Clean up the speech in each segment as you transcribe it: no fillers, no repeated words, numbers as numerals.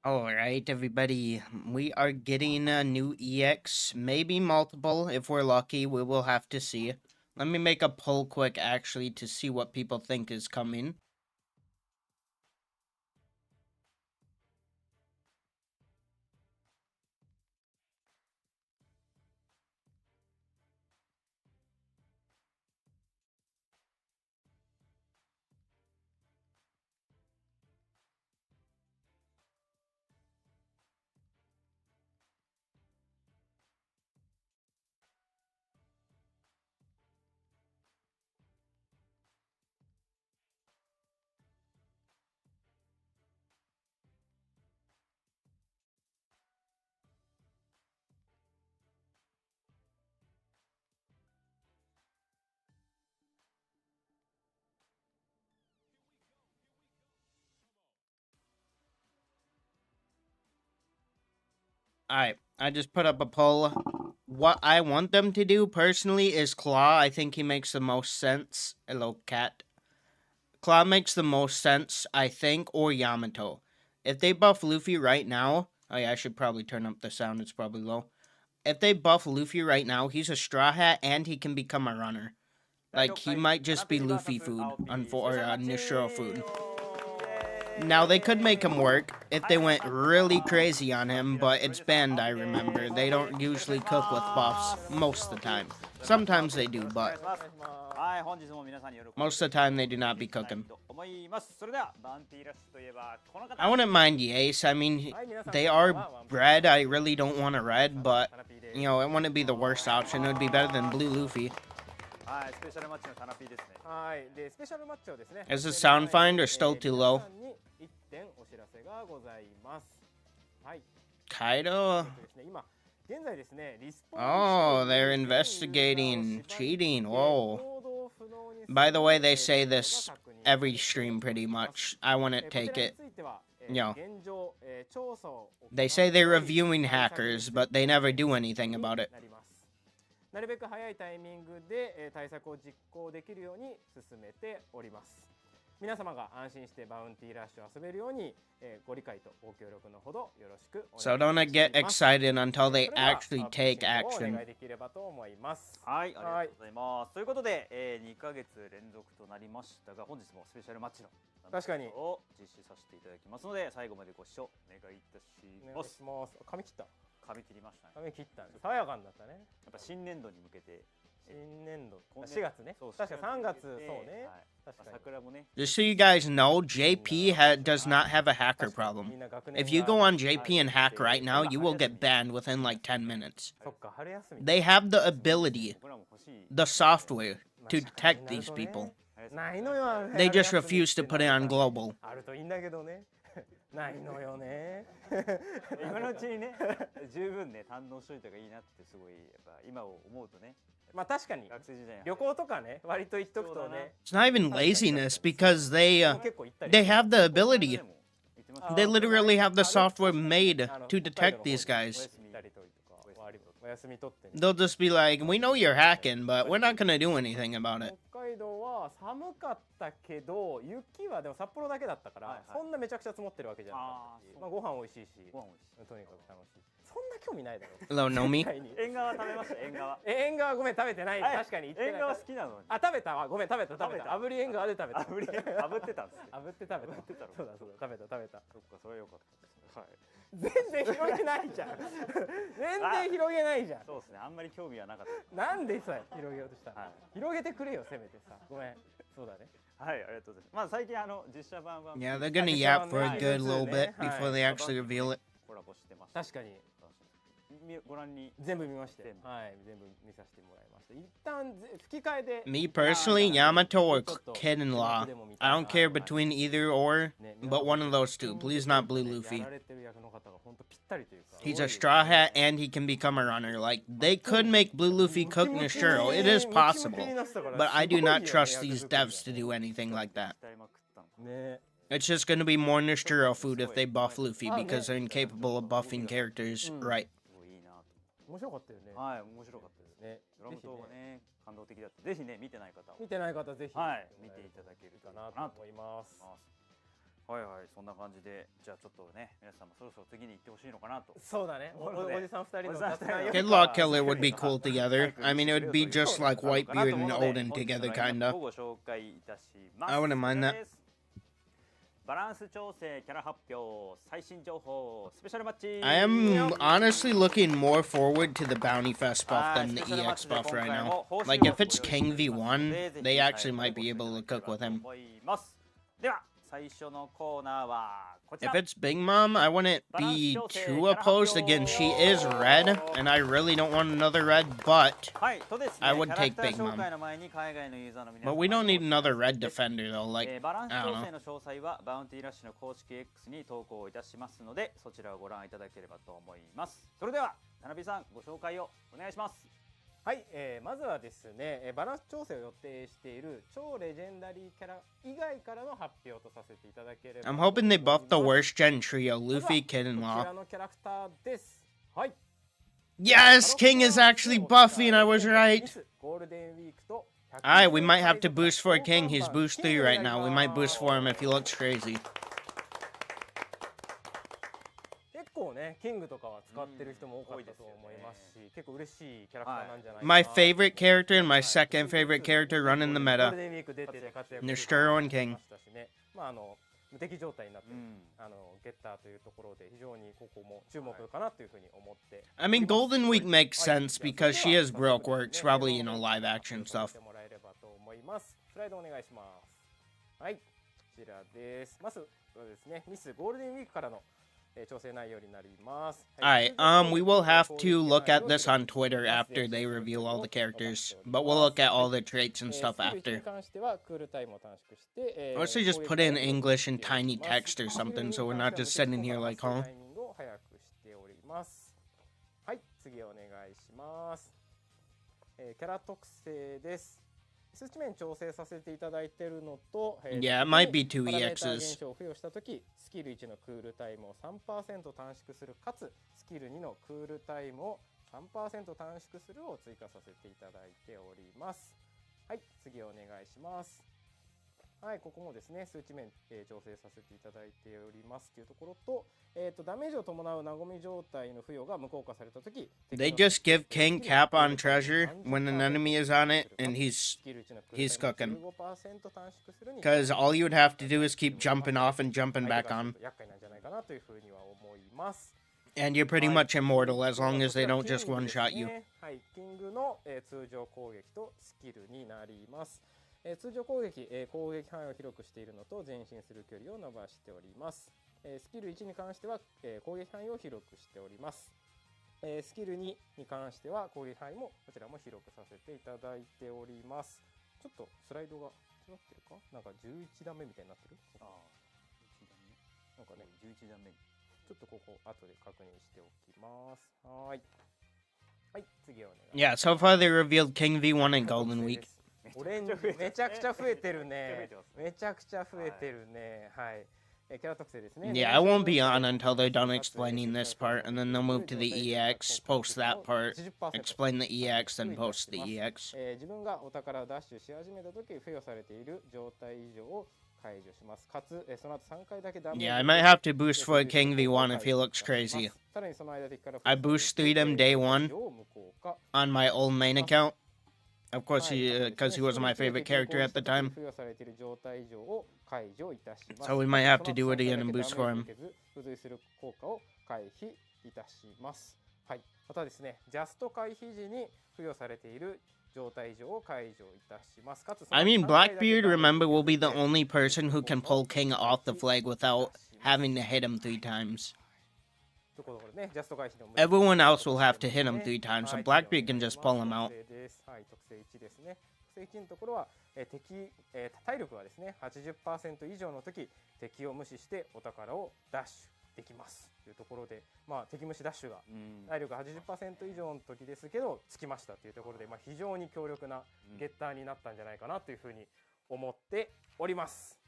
Alright, everybody, we are getting a new EX, maybe multiple. If we're lucky, we will have to see. Let me make a poll quick, actually, to see what people think is coming. Alright, I just put up a poll. What I want them to do, personally, is Claw. I think he makes the most sense. Hello, cat. Claw makes the most sense, I think, or Yamato. If they buff Luffy right now... Oh yeah, I should probably turn up the sound, it's probably low. If they buff Luffy right now, he's a Straw Hat and he can become a runner. Like, he might just be Luffy food, or Nishiro food. Now, they could make him work if they went really crazy on him, but it's Bandai, remember. They don't usually cook with buffs most of the time. Sometimes they do, but most of the time they do not be cooking. I wouldn't mind the ace. I mean, they are red. I really don't want a red, but, you know, it wouldn't be the worst option. It would be better than blue Luffy. Is the sound fine or still too low? Kaido? Oh, they're investigating cheating. Whoa. By the way, they say this every stream pretty much. I wouldn't take it. No. They say they're reviewing hackers, but they never do anything about it. なるべく早いタイミングで対策を実行できるように進めております。皆様が安心してバウンティーラッシュを遊べるようにご理解とご協力のほどよろしくお願いします。 So don't get excited until they actually take action. はい、ありがとうございます。ということで、2ヶ月連続となりましたが、本日もスペシャルマッチの確かにを実施させていただきますので、最後までご視聴お願いいたします。髪切った。髪切りましたね。髪切ったね。爽やかになったね。やっぱ新年度に向けて。新年度。4月ね。確か3月そうね。桜もね。Just so you guys know, JP does not have a hacker problem. If you go on JP and hack right now, you will get banned within like 10 minutes. They have the ability, the software, to detect these people. They just refuse to put it on global. ないのよね。今のうちにね、十分ね、堪能しといた方がいいなってすごいやっぱ今を思うとね。まあ確かに旅行とかね、割と行っとくとね。It's not even laziness because they have the ability. They literally have the software made to detect these guys. They'll just be like, we know you're hacking, but we're not gonna do anything about it. 北海道は寒かったけど、雪はでも札幌だけだったから、そんなめちゃくちゃ積もってるわけじゃなかったし、まあご飯美味しいし、とにかく楽しい。そんな興味ないだろ。Hello, Nami. 縁側食べました。縁側。縁側ごめん食べてない。確かに。縁側好きなのに。あ、食べたわ。ごめん食べた。炙り縁側で食べた。炙ってたんです。炙って食べた。そうだ食べた。そっか、それは良かったです。はい。全然広げないじゃん。全然広げないじゃん。そうですね。あんまり興味はなかった。なんでさ広げようとしたの。広げてくれよせめてさ。ごめん。そうだね。はい、ありがとうございます。まあ最近実写版は。Yeah, they're gonna yap for a good little bit before they actually reveal it. コラボしてます。確かに。ご覧に全部見まして、はい、全部見させてもらいました。一旦吹き替えで。Me personally, Yamato or Kid and Law. I don't care between either or, but one of those two. Please not Blue Luffy. He's a Straw Hat and he can become a runner. Like, they could make Blue Luffy cook Nishiro. It is possible. But I do not trust these devs to do anything like that. It's just going to be more Nishiro food if they buff Luffy because they're incapable of buffing characters right. 面白かったよね。はい、面白かったですね。ドラム島がね、感動的だった。ぜひね、見てない方は。見てない方ぜひ。はい、見ていただけるかなと思います。はいはい、そんな感じで、じゃあちょっとね、皆さんもそろそろ次に行ってほしいのかなと。そうだね。おじさん二人のおじさん二人のKid Law Killer would be cool together. I mean, it would be just like Whitebeard and Odin together, kinda. ご紹介いたします。 I wouldn't mind that. バランス調整、キャラ発表、最新情報、スペシャルマッチ。 I am honestly looking more forward to the Bounty Fest buff than the EX buff right now. Like, if it's King v1, they actually might be able to cook with him. では最初のコーナーはこちら。 If it's Big Mom, I wouldn't be too opposed. Again, she is red, and I really don't want another red, but I would take Big Mom. But we don't need another red defender, though. Like, バランス I 調 don't 整 know. の詳細はバウンティラッシュの公式 X に投稿いたしますので、そちらをご覧いただければと思います。それでは田辺さん、ご紹介をお願いします。はい、まずはですね、バランス調整を予定している超レジェンダリーキャラ以外からの発表とさせていただければ。 I'm hoping they buff the worst gen trio, まずは Luffy, Kid, and こち Law. らのキャラクターです。はい。 Yes, King is actually buffy, and I was right. ゴールデンウィークと Alright, we might have to boost for King. He's boost 3 right now. We might boost for him if he looks crazy. 結構ね、キングとかは使ってる人も多かったと思いますし、結構嬉しいキャラクターなんじゃないかな。 My favorite character and my second favorite character running the ゴール meta. デンウィーク出てて活躍 Nestero and King. まあ無敵状態になってる、ゲッターというところで非常にここも注目かなというふうに思って。 I mean, Golden Week makes sense because she has Broke Works, probably, you know, live action stuff. スライドお願いします。はい、こちらです。まずはですね、ミスゴールデンウィークからの調整内容になります。 Alright, we will have to look at this on Twitter after they reveal all the characters, but we'll look at all the traits and stuff after. Mostly just put in English and tiny text or something so we're not just sitting here like, huh? はい、次お願いします。キャラ特性です。数値面調整させていただいているのと、Yeah, it might be two パラメーター EXs. 現象を付与したとき、スキル1のクールタイムを 3% 短縮する、かつスキル2のクールタイムを 3% 短縮するを追加させていただいております。はい、次お願いします。はい、ここもですね、数値面、調整させていただいておりますというところと、ダメージを伴う和み状態の付与が無効化されたとき、 They just give King cap on treasure when an enemy is on it, and he's cooking. Because all you would have to do is keep jumping off and jumping back on. And you're pretty much immortal as long as they don't just one-shot you. はい、キングの、通常攻撃とスキルになります。通常攻撃、攻撃範囲を広くしているのと前進する距離を伸ばしております。スキル1に関しては、攻撃範囲を広くしております。スキル2に関しては攻撃範囲もこちらも広くさせていただいております。ちょっとスライドが違ってるか？なんか11段目みたいになってる？ああ、11段目。なんかね、11段目。ちょっとここ後で確認しておきます。はい。はい、次お願いします。Yeah, so far they revealed King V1 and Golden Week. めちゃくちゃ増えてるね。めちゃくちゃ増えてるね。はい。キャラ特性ですね。Yeah, I won't be on until they're done explaining this part, and then they'll move to the EX, post that part, explain the EX, then post the EX. 自分がお宝をダッシュし始めた時付与されている状態以上を解除します。かつ、その後3回だけダメージ。Yeah, I might have to boost for King V1 if he looks crazy. I boost 3'd him day 1 on my old main account. Of course, because he was my favorite character at the time. So we might have to do it again and boost for him. はい、またですね、ジャスト回避時に付与されている状態異常を解除いたします。かつ I mean, Blackbeard, remember, will be the only person who can pull King off the flag without having to hit him 3 times. Everyone else will have to hit him 3 times, so Blackbeard can just pull him out. 特性1ですね。特性1のところは、体力がですね 80% 以上の時、敵を無視してお宝をダッシュできますというところで、まあ敵無視ダッシュが体力 80% 以上の時ですけどつきましたというところで、まあ非常に強力なゲッターになったんじゃないかなというふうに思っております。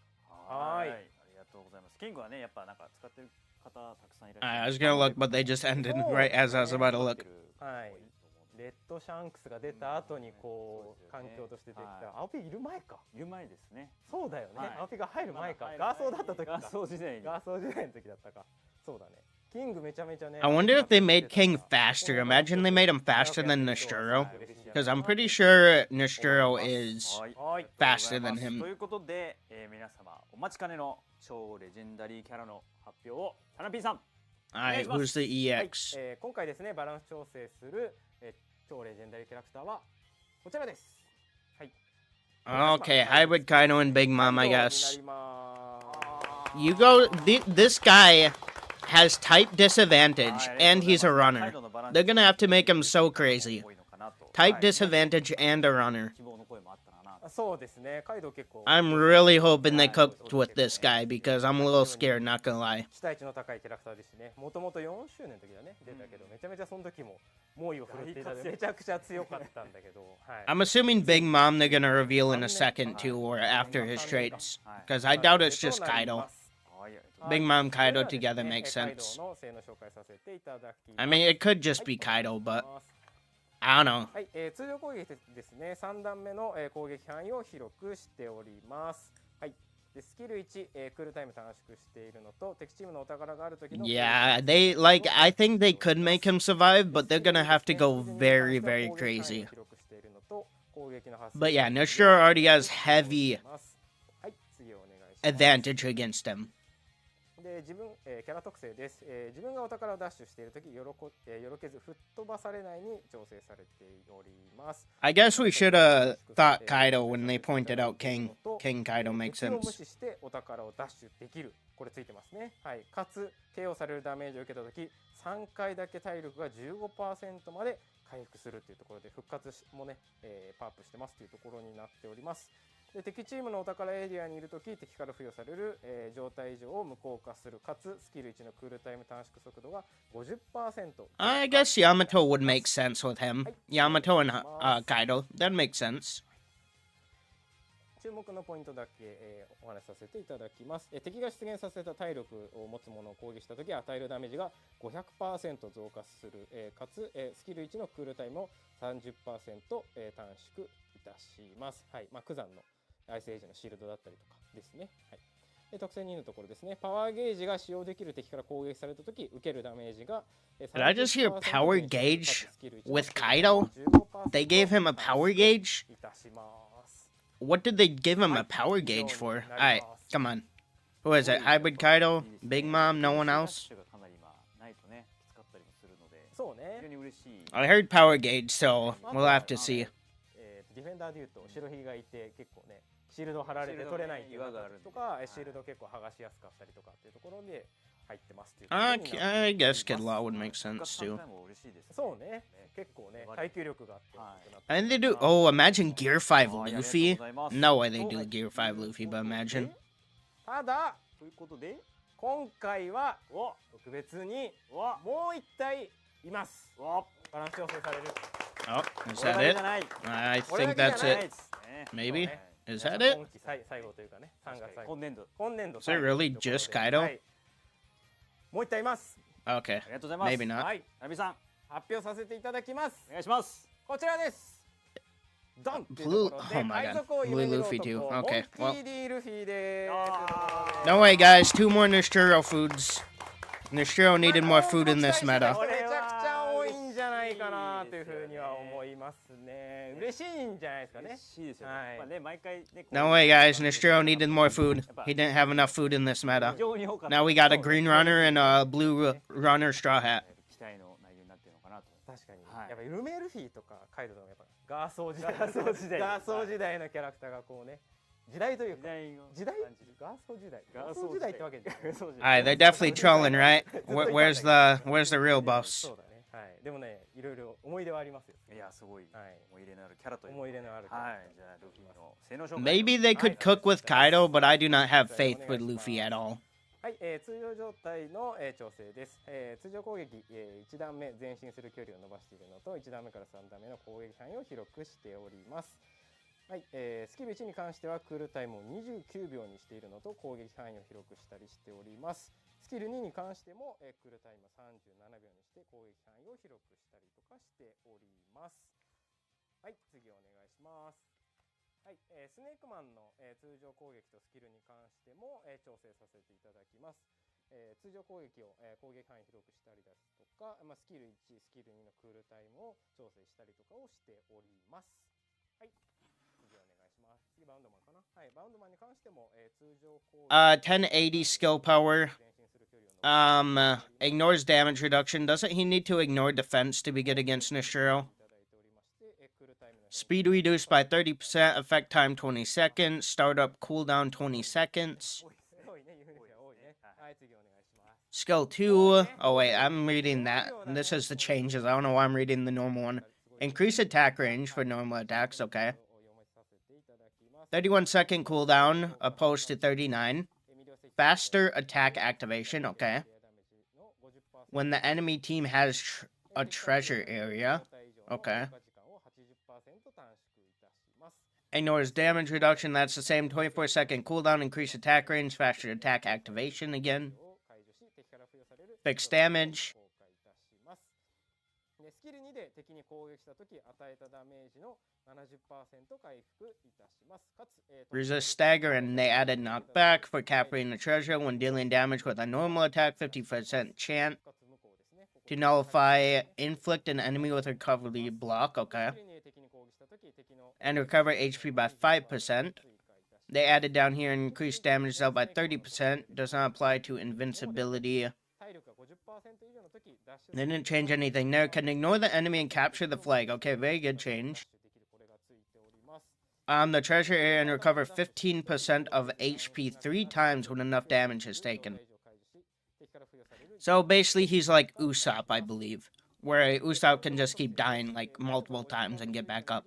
はい。ありがとうございます。キングはね、やっぱなんか使ってる方たくさんいらっしゃる。I was gonna look, but they just ended right as I was about to look. はい。レッドシャンクスが出た後にこう環境としてできた。青ピいる前か。いる前ですね。そうだよね。青ピが入る前か。まだガーソーだった時か。ガーソー時代に。ガーソー時代の時だったか。そうだね。キングめちゃめちゃね。I wonder if they made King faster. Imagine they made him faster than Nishiro. Because I'm pretty sure Nishiro is はい faster than him. ということで、皆様お待ちかねの超レジェンダリーキャラの発表をタナピーさん。Alright, who's the はい EX? 今回ですね、バランス調整する超レジェンダリーキャラクターはこちらです。はい。Okay, Hybrid Kaido and Big Mom, I にな guess. ります。 You go. This guy has type disadvantage, and he's a runner. They're gonna have to make him so crazy. Type disadvantage and a runner. 希望の声もあったかな。そうですね、カイドウ結構 I'm really hoping they cooked with this guy because I'm a little scared, not gonna lie. 期待値の高いキャラクターですしね、もともと4周年の時だね、出たけど、めちゃめちゃその時も猛威を振るっていたでめちゃくちゃ強かったんだけど、はい。 I'm assuming Big Mom they're gonna reveal in a second too, or after his traits, because I doubt it's just Kaido. Big Mom Kaido together makes sense. I mean, it could just be Kaido, but I don't know. はい、通常攻撃ですね、3段目の、攻撃範囲を広くしております。はい。でスキル1、クールタイム短縮しているのと、敵チームのお宝がある時の Yeah, they like. I think they could make him survive, but they're gonna have to go very, very crazy. But yeah, Nishiro already has heavy はい、次お願いします。 advantage against him. でキャラ特性です。自分がお宝をダッシュしているとき、よろけず吹っ飛ばされないに調整されております。 I guess we should have thought Kaido when they pointed out King. King Kaido makes 敵を無 sense. 視してお宝をダッシュできる。これついてますね。はい。かつ KO されるダメージを受けたとき、3回だけ体力が 15% まで回復するというところで復活もね、パワーアップしてますというところになっております。で敵チームのお宝エリアにいるとき、敵から付与される、状態異常を無効化する。かつスキル1のクールタイム短縮速度が 50%。 I guess Yamato would make sense with him. Yamato and Kaido. That'd make sense. 注目のポイントだけ、お話しさせていただきます。敵が出現させた体力を持つものを攻撃したとき、与えるダメージが 500% 増加する。かつ、スキル1のクールタイムを 30%、短縮いたします。はい。まあ、九山のアイスエイジのシールドだったりとかですね。はい。で特性2のところですね。パワーゲージが使用できる敵から攻撃されたとき、受けるダメージが Did I just hear power gauge with Kaido? They gave him a power gauge? いたします。 What did they give him a power gauge for? Alright, come on. Who is it? Hybrid Kaido? Big Mom? No one else? かなりないとね、きつかったりもするので、そうね。非常に嬉しい。 I heard power gauge, so we'll have to see. ディフェンダーでいうと白ひげがいて結構ねシールド貼られて取れないっていうのとか、シールド結構剥がしやすかったりとかっていうところで入ってますっていう。I guess Kid Law would make sense too. そうね、結構ね耐久力があって。 And they do. Oh, imagine Gear 5 Luffy. No way they do Gear 5 Luffy, but imagine. ただということで、今回は特別にもう一体います。バランス調整される。 Oh, is that it? I think that's it. Maybe? Is that it? 今期最後というかね、3月最後。今年度。Is it really just Kaido? もう一体います。 Okay. ありがとうございます。 Maybe not. はい、ナビさん、発表させていただきます。お願いします。こちらです。ドン Blue. というところで Oh my 海 god. 賊を夢 Blue 見る Luffy too. 男 Okay. モン Well, キー D ルフィです。 no way, guys. 2 more Nishiro foods. Nishiro needed more food in this meta. これめちゃくちゃ多いんじゃないかなというふうには思いますね。嬉しいんじゃないですかね。嬉しいですよね。はいまあね、毎回ね。 No way, guys. Nishiro needed more food. He didn't have enough food in this meta. 非常に多かった。 Now we got a green runner and a blue runner straw hat. 期待の内容になってるのかなと。確かに、はいやっぱルメルフィとかカイドのやっぱガーソー時代のキャラクターがこうね時代というか時代ガーソー時代ってわけじゃない。 Alright, they're definitely trolling, right? Where's the real boss? そうだね。はい。でもね、いろいろ思い出はありますよ。いや、すごいはい思い入れのあるキャラという。思い入れのあるキャラはい。じゃあルフィの性能紹介。 Maybe they could cook with Kaido, but I do not have faith with Luffy at all. はい、通常状態の、調整です。通常攻撃、1段目前進する距離を伸ばしているのと1段目から3段目の攻撃範囲を広くしております。はい、スキル1に関してはクールタイムを29秒にしているのと攻撃範囲を広くしたりしております。スキル2に関しても、クールタイム37秒にして攻撃範囲を広くしたりとかしております。はい、次お願いします。はい、スネークマンの、通常攻撃とスキルに関しても、調整させていただきます。通常攻撃を、攻撃範囲広くしたりですとか、スキル1、スキル2のクールタイムを調整したりとかをしております。はい、次お願いします。次バウンドマンかな。はい、バウンドマンに関しても、通常攻撃 1080 skill power. Ignores damage reduction. Doesn't he need to ignore defense to be good against Nishiro? Speed reduced by 30%, effect time 20 seconds, startup cooldown 20 seconds. Skill 2. Oh, wait, I'm reading that. This is the changes. I don't know why I'm reading the normal one. Increase attack range for normal attacks, okay. 31-second cooldown, opposed to 39. Faster attack activation, okay. When the enemy team has a treasure area, okay. Ignores damage reduction, that's the same. 24-second cooldown, increase attack range, faster attack activation again. Fixed damage. Resist stagger, and they added knockback for capturing the treasure when dealing damage with a normal attack. 50% chance to nullify inflict an enemy with recovery block, okay. And recover HP by 5%. They added down here increased damage dealt by 30%. Does not apply to invincibility. They didn't change anything there. Can ignore the enemy and capture the flag. Okay, very good change. The treasure area and recover 15% of HP 3 times when enough damage is taken. So basically he's like Usopp, I believe. Where Usopp can just keep dying like multiple times and get back up.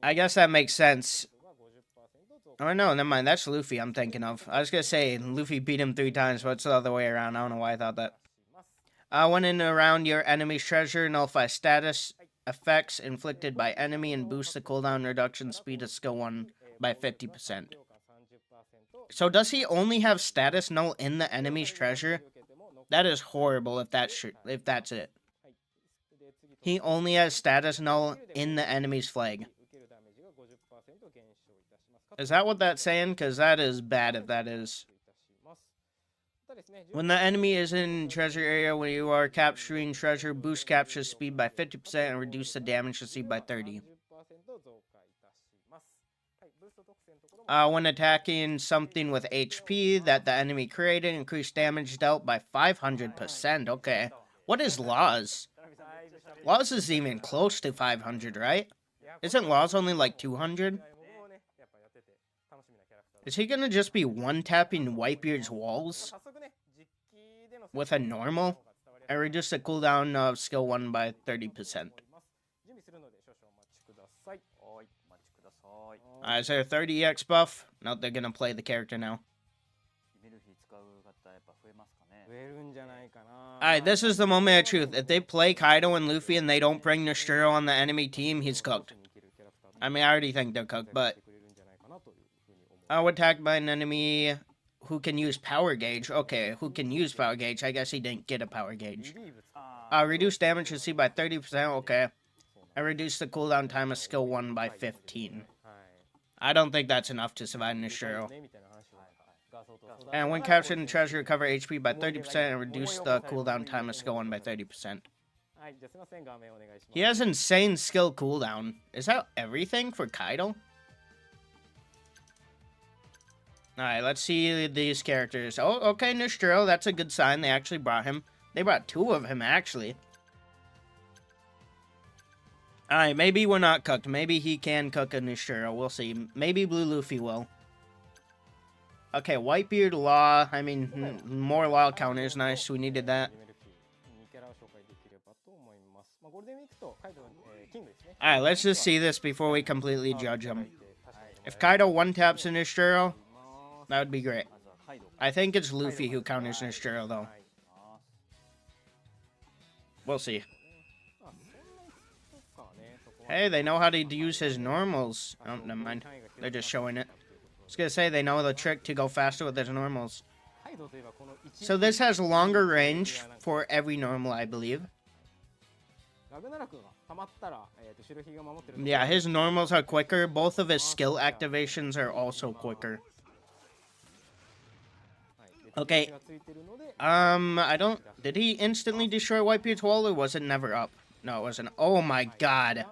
I guess that makes sense. Oh no, never mind. That's Luffy I'm thinking of. I was gonna say, Luffy beat him 3 times, but it's the other way around. I don't know why I thought that. When in and around your enemy's treasure, nullify status effects inflicted by enemy and boost the cooldown reduction speed of skill 1 by 50%. So does he only have status null in the enemy's treasure? That is horrible if that's it. He only has status null in the enemy's flag. Is that what that's saying? Because that is bad if that is. When the enemy is in treasure area when you are capturing treasure, boost capture speed by 50% and reduce the damage received by 30%. When attacking something with HP that the enemy created, increase damage dealt by 500%. Okay. What is Laws? Laws isn't even close to 500, right? Isn't Laws only like 200? Is he gonna just be one-tapping Whitebeard's walls? With a normal? I reduce the cooldown of skill 1 by 30%. Is there a 30 EX buff? No, they're gonna play the character now. Alright, this is the moment of truth. If they play Kaido and Luffy and they don't bring Nishiro on the enemy team, he's cooked. I mean, I already think they're cooked, but... attacked by an enemy who can use power gauge. Okay, who can use power gauge. I guess he didn't get a power gauge. Reduce damage received by 30%. Okay. I reduced the cooldown time of skill 1 by 15. I don't think that's enough to survive Nishiro. And when captured in treasure, recover HP by 30% and reduce the cooldown time of skill 1 by 30%. He has insane skill cooldown. Is that everything for Kaido? Alright, let's see these characters. Oh, okay, Nishiro, that's a good sign. They actually brought him. They brought 2 of him, actually. Alright, maybe we're not cooked. Maybe he can cook a Nishiro. We'll see. Maybe Blue Luffy will. Okay, Whitebeard, Law. I mean, more Law counters. Nice, we needed that. Alright, let's just see this before we completely judge him. If Kaido one-taps a Nishiro, that would be great. I think it's Luffy who counters Nishiro, though. We'll see. Hey, they know how to use his normals. Oh, never mind. They're just showing it. I was gonna say they know the trick to go faster with his normals. So this has longer range for every normal, I believe. Yeah, his normals are quicker. Both of his skill activations are also quicker. Okay. I don't... Did he instantly destroy Whitebeard's wall, or was it never up? No, it wasn't. Oh my god.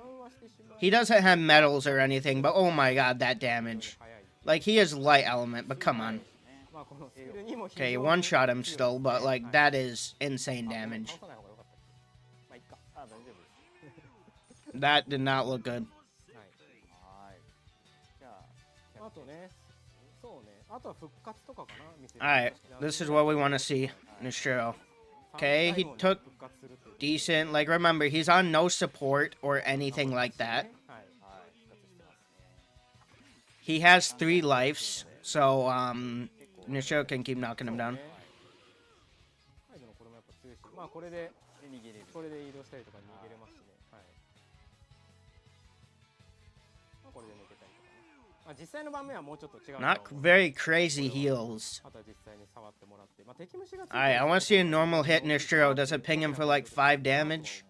He doesn't have metals or anything, but oh my god, that damage. Like, he is light element, but come on. Okay, one-shot him still, but, like, that is insane damage. That did not look good. Alright, this is what we want to see. Nishiro. Okay, he took decent. Like, remember, he's on no support or anything like that. He has 3 lives, so, Nishiro can keep knocking him down. Not very crazy heals. Alright, I want to see a normal hit Nishiro. Does it ping him for like 5 damage?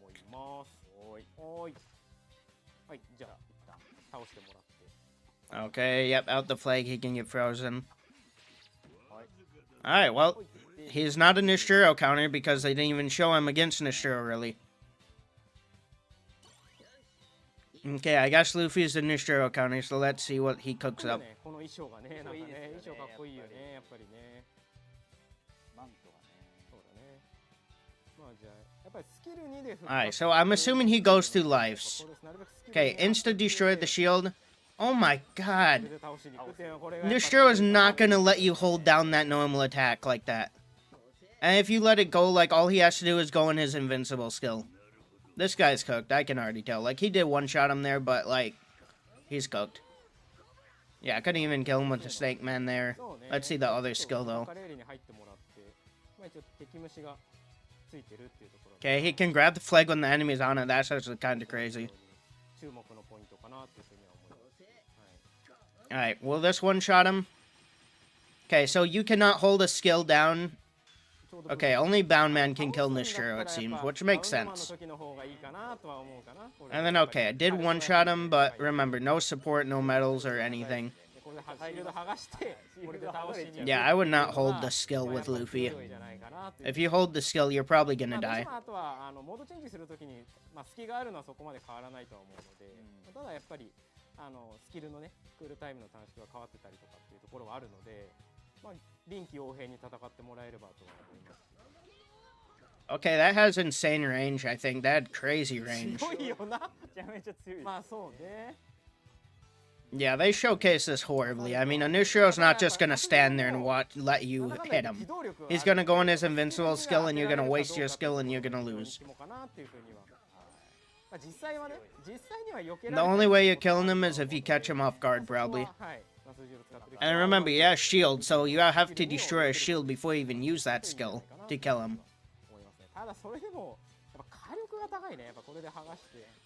Okay, yep, out the flag, he can get frozen. Alright, well, he's not a Nishiro counter because they didn't even show him against Nishiro, really. Okay, I guess Luffy's the Nishiro counter, so let's see what he cooks up. Alright, so I'm assuming he goes through lives. Okay, insta destroyed the shield. Oh my god. Nishiro is not gonna let you hold down that normal attack like that. And if you let it go, like, all he has to do is go in his invincible skill. This guy's cooked, I can already tell. Like, he did one-shot him there, but, like, he's cooked. Yeah, I couldn't even kill him with the Snake Man there. Let's see the other skill, though. Okay, he can grab the flag when the enemy's on it. That's actually kind of crazy. Alright, will this one-shot him? Okay, so you cannot hold a skill down. Okay, only Bound Man can kill Nishiro, it seems, which makes sense. And then, okay, I did one-shot him, but remember, no support, no medals, or anything. Yeah, I would not hold the skill with Luffy. If you hold the skill, you're probably gonna die. Okay, that has insane range, I think. That had crazy range. Yeah, they showcase this horribly. I mean, Nishiro's not just gonna stand there and let you hit him. He's gonna go in his invincible skill, and you're gonna waste your skill, and you're gonna lose. The only way you're killing him is if you catch him off guard, probably. And remember, he has shield, so you have to destroy a shield before you even use that skill to kill him.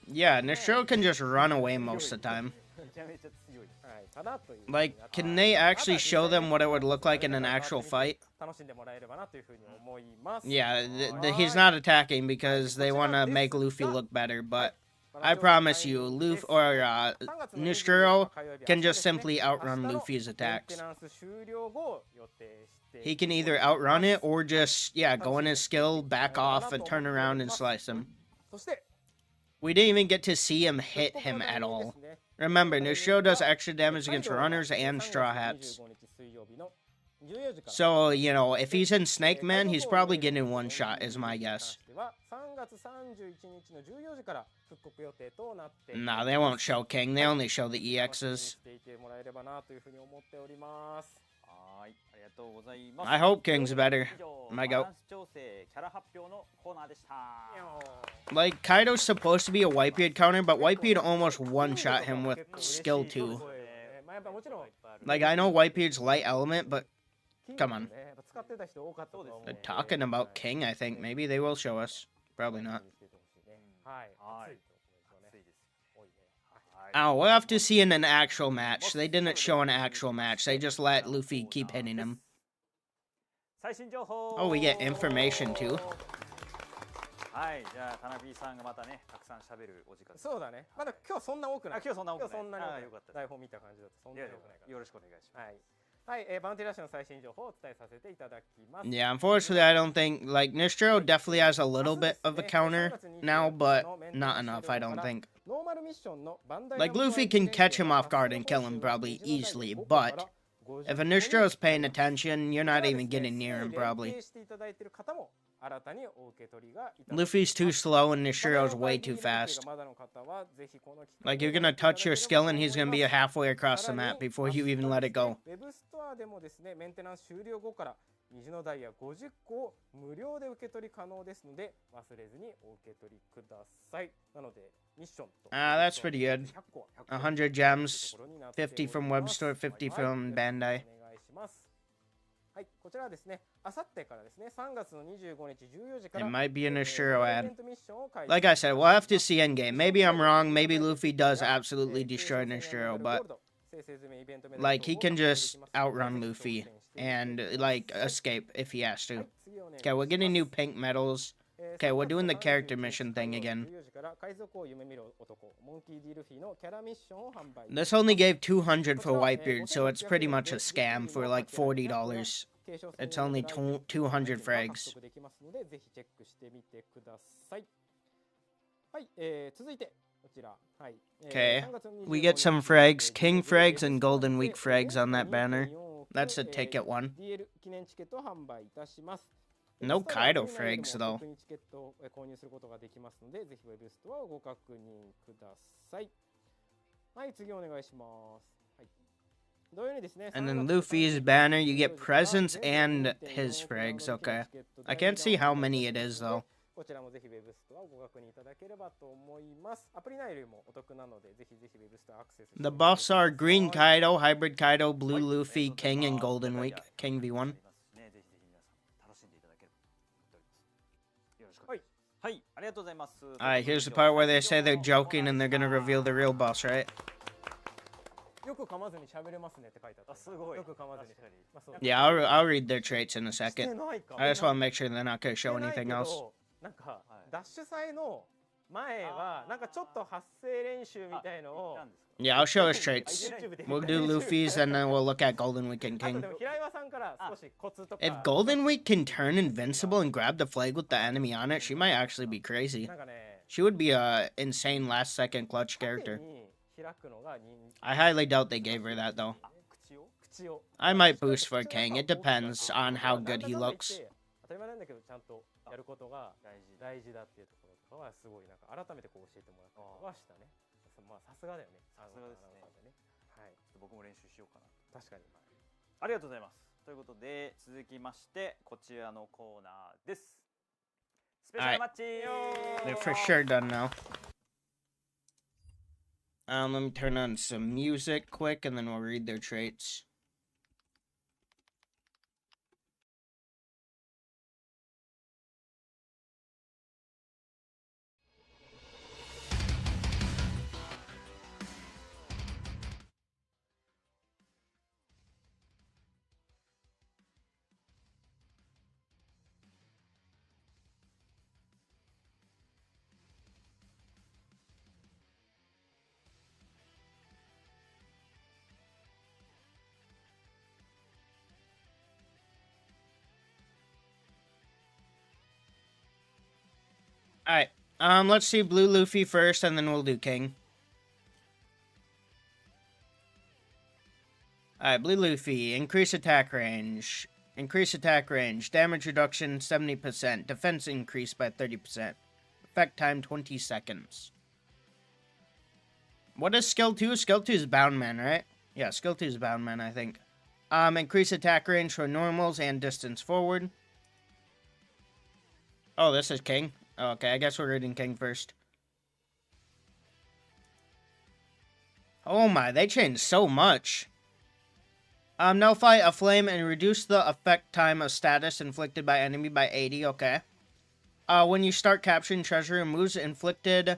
Yeah, Nishiro can just run away most of the time. Like, can they actually show them what it would look like in an actual fight? Yeah, he's not attacking because they want to make Luffy look better, but I promise you, Luffy or Nishiro can just simply outrun Luffy's attacks. He can either outrun it or just, yeah, go in his skill, back off, and turn around and slice him. We didn't even get to see him hit him at all. Remember, Nishiro does extra damage against runners and Straw Hats. So, you know, if he's in Snake Man, he's probably getting one shot, is my guess. Nah, they won't show King. They only show the EXs. I hope King's better. Might go. Like, Kaido's supposed to be a Whitebeard counter, but Whitebeard almost one-shot him with skill 2. Like, I know Whitebeard's light element, but come on. They're talking about King, I think. Maybe they will show us. Probably not. Oh, we'll have to see in an actual match. They didn't show an actual match. They just let Luffy keep hitting him. 最新情報 Oh, we get information too. はい、じゃあ田辺さんがまたね、たくさん喋るお時間です。そうだね。まだ今日そんな多くない。あ、今日そんな多くない。今日そんなに多くない。よかった。台本見た感じだとそんなに多くないから。よろしくお願いします。はい。はい、バウンティラッシュの最新情報をお伝えさせていただきます。Yeah, unfortunately, I don't think like Nishiro definitely has a little bit of a counter now, but not enough. I don't think. ノーマルミッションのバンダイ Like Luffy can catch him off guard and kill him probably easily, but if a Nishiro's paying attention, you're not even getting near him probably. Luffy's too slow and Nishiro's way too fast. Like you're gonna touch your skill and he's gonna be halfway across the map before you even let it go. 虹のダイヤ50個を無料で受け取り可能ですので忘れずにお受け取りください。なのでミッションと That's pretty good. 100 gems, 50 from web store, 50 from Bandai. お願いします。はい、こちらはですね、あさってからですね、3月の25日14時から It might be an Nishiro ad. Like I said, we'll have to see endgame. Maybe I'm wrong. Maybe Luffy does absolutely destroy Nishiro, but like he can just outrun Luffy and like escape if he has to. Okay, we're getting new pink medals. Okay, we're doing the character mission thing again. This only gave 200 for Whitebeard, so it's pretty much a scam for like $40. It's only 200 frags. Okay, we get some frags, King frags and Golden Week frags on that banner. That's a ticket one. No Kaido frags though. And then Luffy's banner, you get presents and his frags, okay. I can't see how many it is though. こちらもぜひウェブストアをご確認いただければと思います。アプリ内よりもお得なのでぜひぜひウェブストアアクセスして The buffs are Green Kaido, Hybrid Kaido, Blue Luffy, King, and Golden Week. King V1. はい、ありがとうございます。 Alright, here's the part where they say they're joking and they're gonna reveal the real boss, right? よく噛まずに喋れますねって書いてあった。すごい。よく噛まずに。Yeah, I'll read their traits in a second. I just want to make sure they're not gonna show anything else. なんかダッシュ祭の前はなんかちょっと発声練習みたいのを Yeah, I'll show his traits. We'll do Luffy's and then we'll look at Golden Week and King. If Golden Week can turn invincible and grab the flag with the enemy on it, she might actually be crazy. She would be a insane last second clutch character. I highly doubt they gave her that though. I might boost for King. It depends on how good he looks. 当たり前なんだけどちゃんとやることが大事だっていうところとかはすごいなんか改めてこう教えてもらったりとかはしたね。まあさすがだよね。さすがですね。はい。ちょっと僕も練習しようかな。確かに。ありがとうございます。ということで続きましてこちらのコーナーです。スペシャルマッチ。They're for sure done now. Let me turn on some music quick and then we'll read their traits. Alright, let's see Blue Luffy first, and then we'll do King. Alright, Blue Luffy, increase attack range. Increase attack range, damage reduction 70%, defense increase by 30%. Effect time 20 seconds. What is skill 2? Skill 2 is Bound Man, right? Yeah, skill 2 is Bound Man, I think. Increase attack range for normals and distance forward. Oh, this is King. Okay, I guess we're reading King first. Oh my, they changed so much. Nullify a flame and reduce the effect time of status inflicted by enemy by 80, okay. When you start capturing treasure, removes inflicted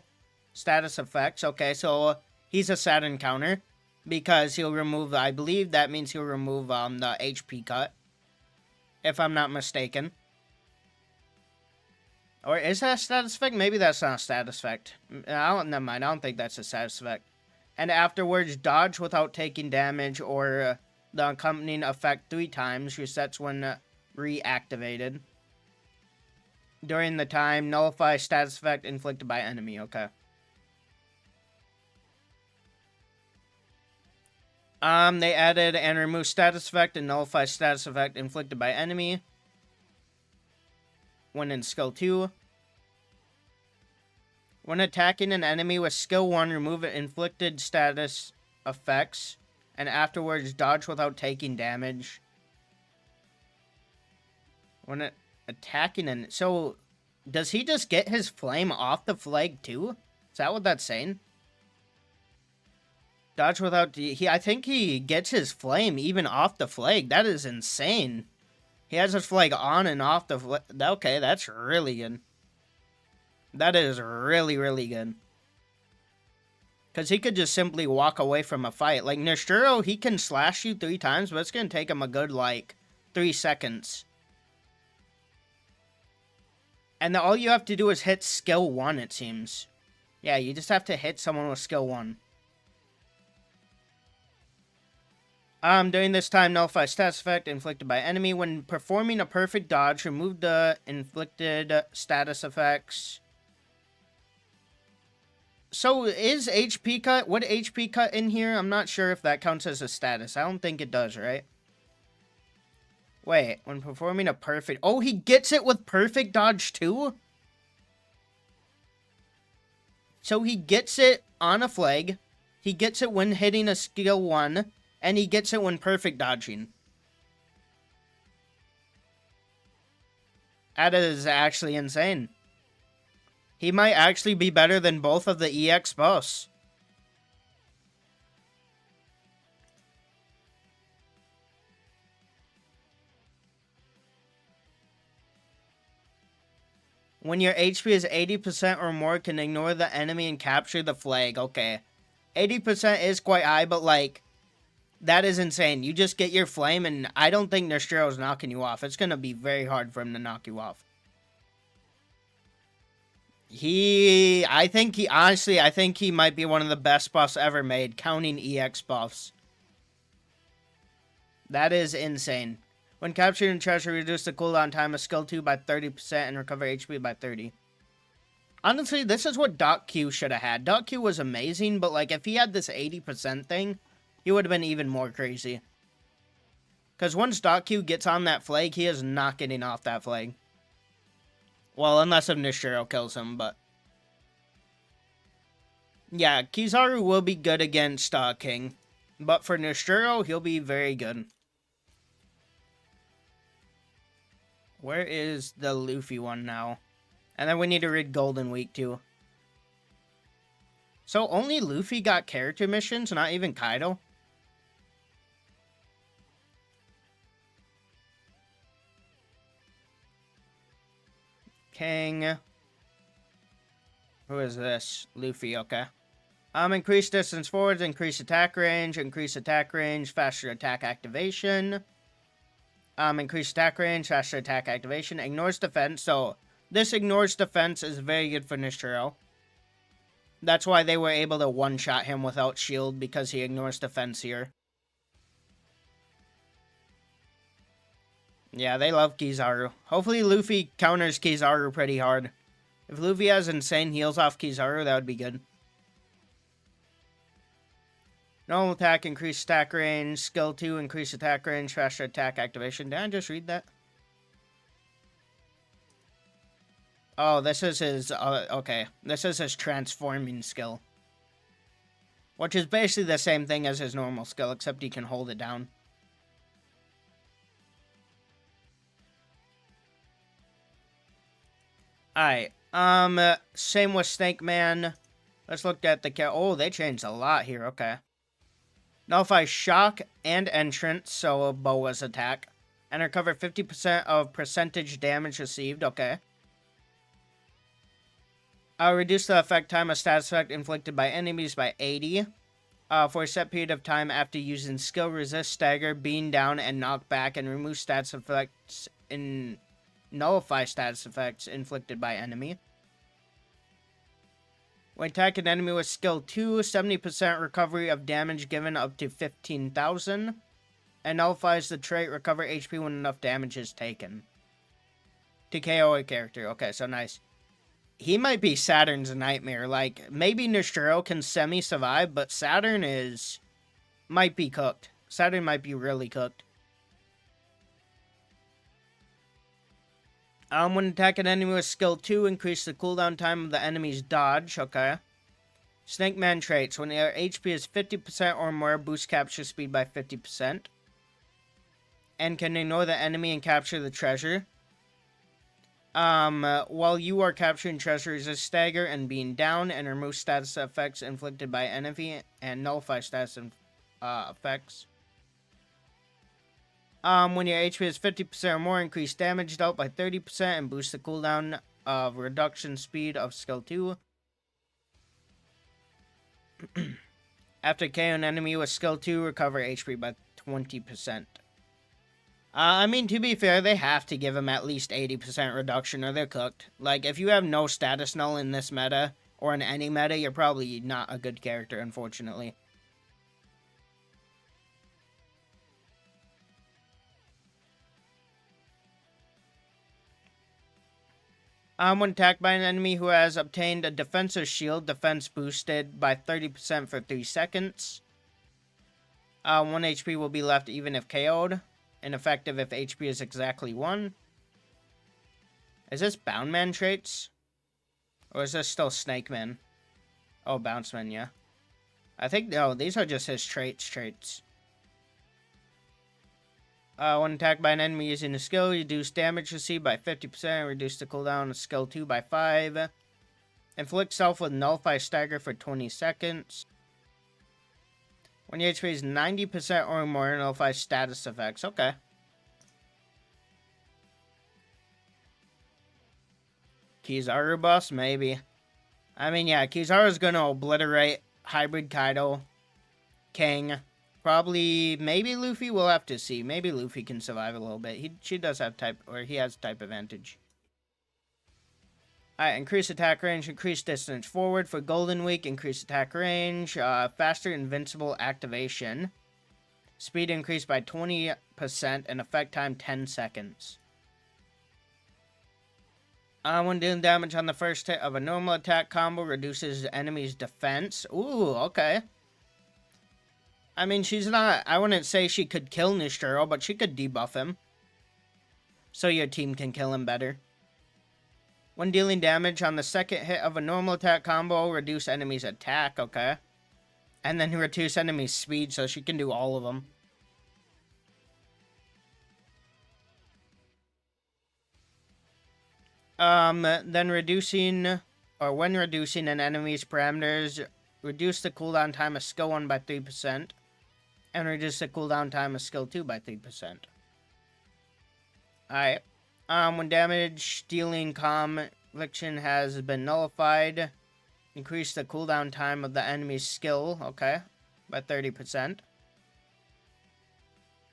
status effects, okay. So, he's a Saturn counter because he'll remove, I believe that means he'll remove the HP cut, if I'm not mistaken. Or is that a status effect? Maybe that's not a status effect. Never mind, I don't think that's a status effect. And afterwards, dodge without taking damage or the accompanying effect 3 times resets when reactivated. During the time, nullify status effect inflicted by enemy. Okay. They added and remove status effect and nullify status effect inflicted by enemy when in skill 2. When attacking an enemy with skill 1, remove inflicted status effects and afterwards dodge without taking damage. When attacking an... So, does he just get his flame off the flag too? Is that what that's saying? Dodge without... I think he gets his flame even off the flag. That is insane. He has his flag on and off the flag. Okay, that's really good. That is really, really good. Because he could just simply walk away from a fight. Like, Nishiro, he can slash you 3 times, but it's going to take him a good, 3 seconds. And all you have to do is hit skill 1, it seems. Yeah, you just have to hit someone with skill 1. During this time, nullify status effect inflicted by enemy. When performing a perfect dodge, remove the inflicted status effects. So, is HP cut? What HP cut in here? I'm not sure if that counts as a status. I don't think it does, right? Wait, when performing a perfect... Oh, he gets it with perfect dodge too? So he gets it on a flag. He gets it when hitting a skill 1. And he gets it when perfect dodging. That is actually insane. He might actually be better than both of the EX buffs. When your HP is 80% or more, can ignore the enemy and capture the flag. Okay. 80% is quite high, but that is insane. You just get your flame, and I don't think Nishiro's knocking you off. It's going to be very hard for him to knock you off. I think he might be one of the best buffs ever made, counting EX buffs. That is insane. When capturing treasure, reduce the cooldown time of skill 2 by 30% and recover HP by 30. Honestly, this is what Doc Q should have had. Doc Q was amazing, but if he had this 80% thing, he would have been even more crazy. Because once Doc Q gets on that flag, he is not getting off that flag. Well, unless if Nishiro kills him, but... Yeah, Kizaru will be good against King. But for Nishiro, he'll be very good. Where is the Luffy one now? And then we need to read Golden Week too. So only Luffy got character missions, not even Kaido? King. Who is this? Luffy, okay. Increase distance forwards, increase attack range, faster attack activation. Increase attack range, faster attack activation, ignores defense, so this ignores defense is very good for Nishiro. That's why they were able to one-shot him without shield, because he ignores defense here. Yeah, they love Kizaru. Hopefully Luffy counters Kizaru pretty hard. If Luffy has insane heals off Kizaru, that would be good. Normal attack, increase attack range. Skill 2, increase attack range, faster attack activation. Did I just read that? Oh, this is his, okay. This is his transforming skill. Which is basically the same thing as his normal skill, except he can hold it down. Alright, same with Snake Man. Let's look at the oh, they changed a lot here, okay. Nullify shock and entrance, so a Boa's attack. And recover 50% of percentage damage received, okay. Reduce the effect time of status effect inflicted by enemies by 80. for a set period of time after using skill resist, stagger, being down, and knock back, and remove status effects and nullify status effects inflicted by enemy. When attack an enemy with skill 2, 70% recovery of damage given up to 15,000. And nullifies the trait recover HP when enough damage is taken. To KO a character. Okay, so nice. He might be Saturn's nightmare. Like, maybe Nishiro can semi-survive, but Saturn might be cooked. Saturn might be really cooked. When attack an enemy with skill 2, increase the cooldown time of the enemy's dodge. Okay. Snake Man traits. When their HP is 50% or more, boost capture speed by 50%. And can ignore the enemy and capture the treasure. While you are capturing treasure, resist stagger and being down, and remove status effects inflicted by enemy, and nullify status effects. When your HP is 50% or more, increase damage dealt by 30% and boost the cooldown of reduction speed of skill 2. After KO an enemy with skill 2, recover HP by 20%. I mean, to be fair, they have to give him at least 80% reduction or they're cooked. Like, if you have no status null in this meta, or in any meta, you're probably not a good character, unfortunately. When attacked by an enemy who has obtained a defensive shield, defense boosted by 30% for 3 seconds. 1 HP will be left even if KO'd. Ineffective if HP is exactly 1. Is this Boundman traits? Or is this still Snake Man? Oh, Bounce Man, yeah. I think, no, these are just his traits. When attacked by an enemy using a skill, reduce damage received by 50%, reduce the cooldown of skill 2 by 5. Inflict self with nullify stagger for 20 seconds. When your HP is 90% or more, nullify status effects. Okay. Kizaru boss? Maybe. I mean, yeah, Kizaru's gonna obliterate Hybrid Kaido, King. Probably, maybe Luffy? We'll have to see. Maybe Luffy can survive a little bit. She does have type, or he has type advantage. Alright, increase attack range, increase distance forward. For Golden Week, increase attack range, faster invincible activation. Speed increased by 20% and effect time 10 seconds. When dealing damage on the first hit of a normal attack combo, reduces the enemy's defense. Ooh, okay. I mean, she's not, I wouldn't say she could kill Nishiro, but she could debuff him. So your team can kill him better. When dealing damage on the second hit of a normal attack combo, reduce enemy's attack, okay. And then reduce enemy's speed, so she can do all of them. Then reducing, or when reducing an enemy's parameters, reduce the cooldown time of skill 1 by 3%. And reduce the cooldown time of skill 2 by 3%. Alright. When damage dealing confliction has been nullified, increase the cooldown time of the enemy's skill, okay, by 30%.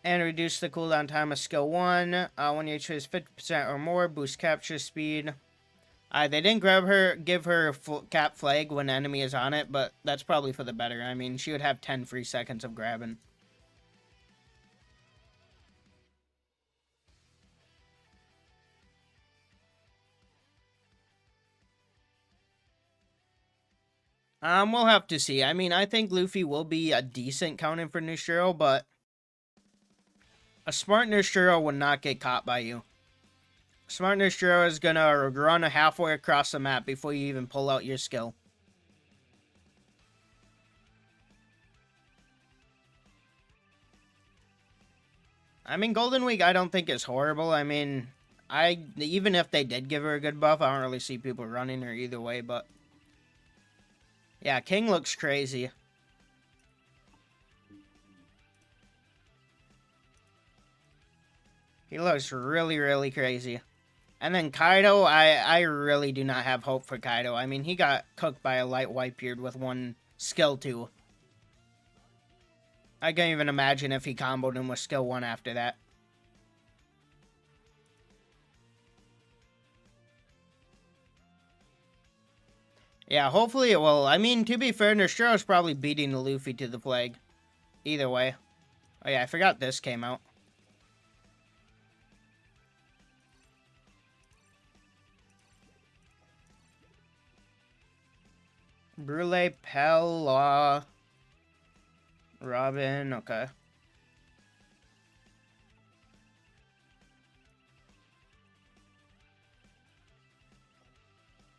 And reduce the cooldown time of skill 1. When your HP is 50% or more, boost capture speed. They didn't give her cap flag when enemy is on it, but that's probably for the better. I mean, she would have 10 free seconds of grabbing. We'll have to see. I mean, I think Luffy will be a decent counter for Nishiro, but a smart Nishiro would not get caught by you. Smart Nishiro is gonna run halfway across the map before you even pull out your skill. I mean, Golden Week I don't think is horrible. I mean, even if they did give her a good buff, I don't really see people running her either way, but yeah, King looks crazy. He looks really, really crazy. And then Kaido, I really do not have hope for Kaido. I mean, he got cooked by a light Whitebeard with 1 skill 2. I can't even imagine if he comboed him with skill 1 after that. Yeah, hopefully it will. I mean, to be fair, Nestro's probably beating the Luffy to the flag. Either way. Oh yeah, I forgot this came out. Brule, Pella, Robin, okay.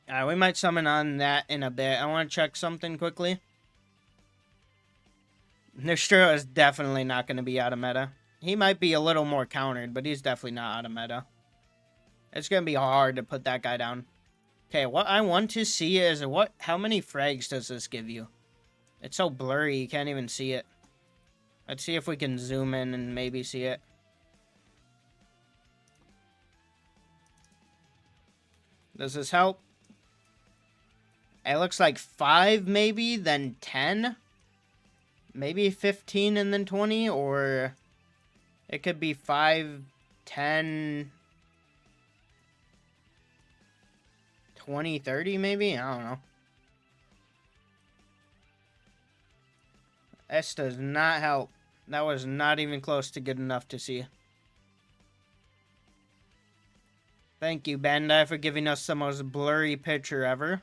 Alright, we might summon on that in a bit. I want to check something quickly. Nestro is definitely not going to be out of meta. He might be a little more countered, but he's definitely not out of meta. It's going to be hard to put that guy down. Okay, what I want to see is how many frags does this give you? It's so blurry, you can't even see it. Let's see if we can zoom in and maybe see it. Does this help? It looks like 5 maybe, then 10. Maybe 15 and then 20, or it could be 5, 10, 20, 30 maybe? I don't know. This does not help. That was not even close to good enough to see. Thank you, Bandai, for giving us the most blurry picture ever.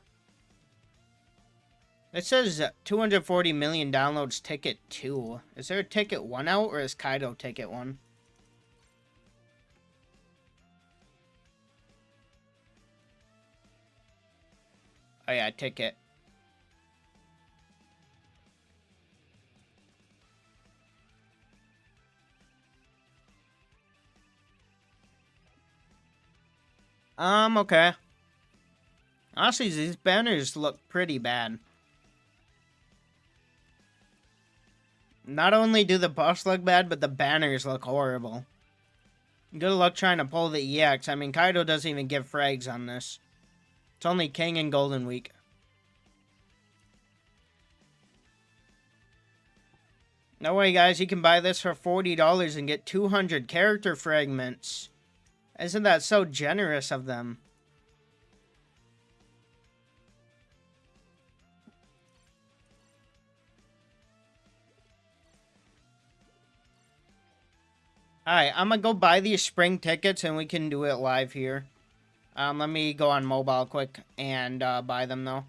It says 240 million downloads ticket 2. Is there a ticket 1 out, or is Kaido ticket 1? Oh yeah, ticket. Okay. Honestly, these banners look pretty bad. Not only do the buffs look bad, but the banners look horrible. Good luck trying to pull the EX. I mean, Kaido doesn't even give frags on this. It's only King and Golden Week. No way, guys. You can buy this for $40 and get 200 character fragments. Isn't that so generous of them? Alright, I'm gonna go buy these spring tickets and we can do it live here. Let me go on mobile quick and buy them though.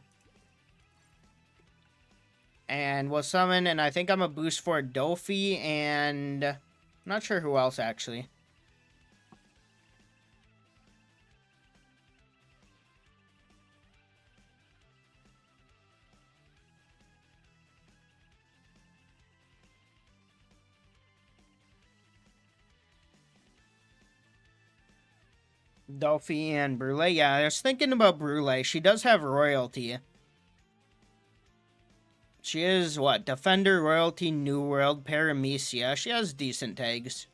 And we'll summon, and I think I'm a boost for Dofi and I'm not sure who else actually. Dofi and Brule. Yeah, I was thinking about Brule. She does have royalty. She is, what? Defender, Royalty, New World, Paramecia. She has decent tags.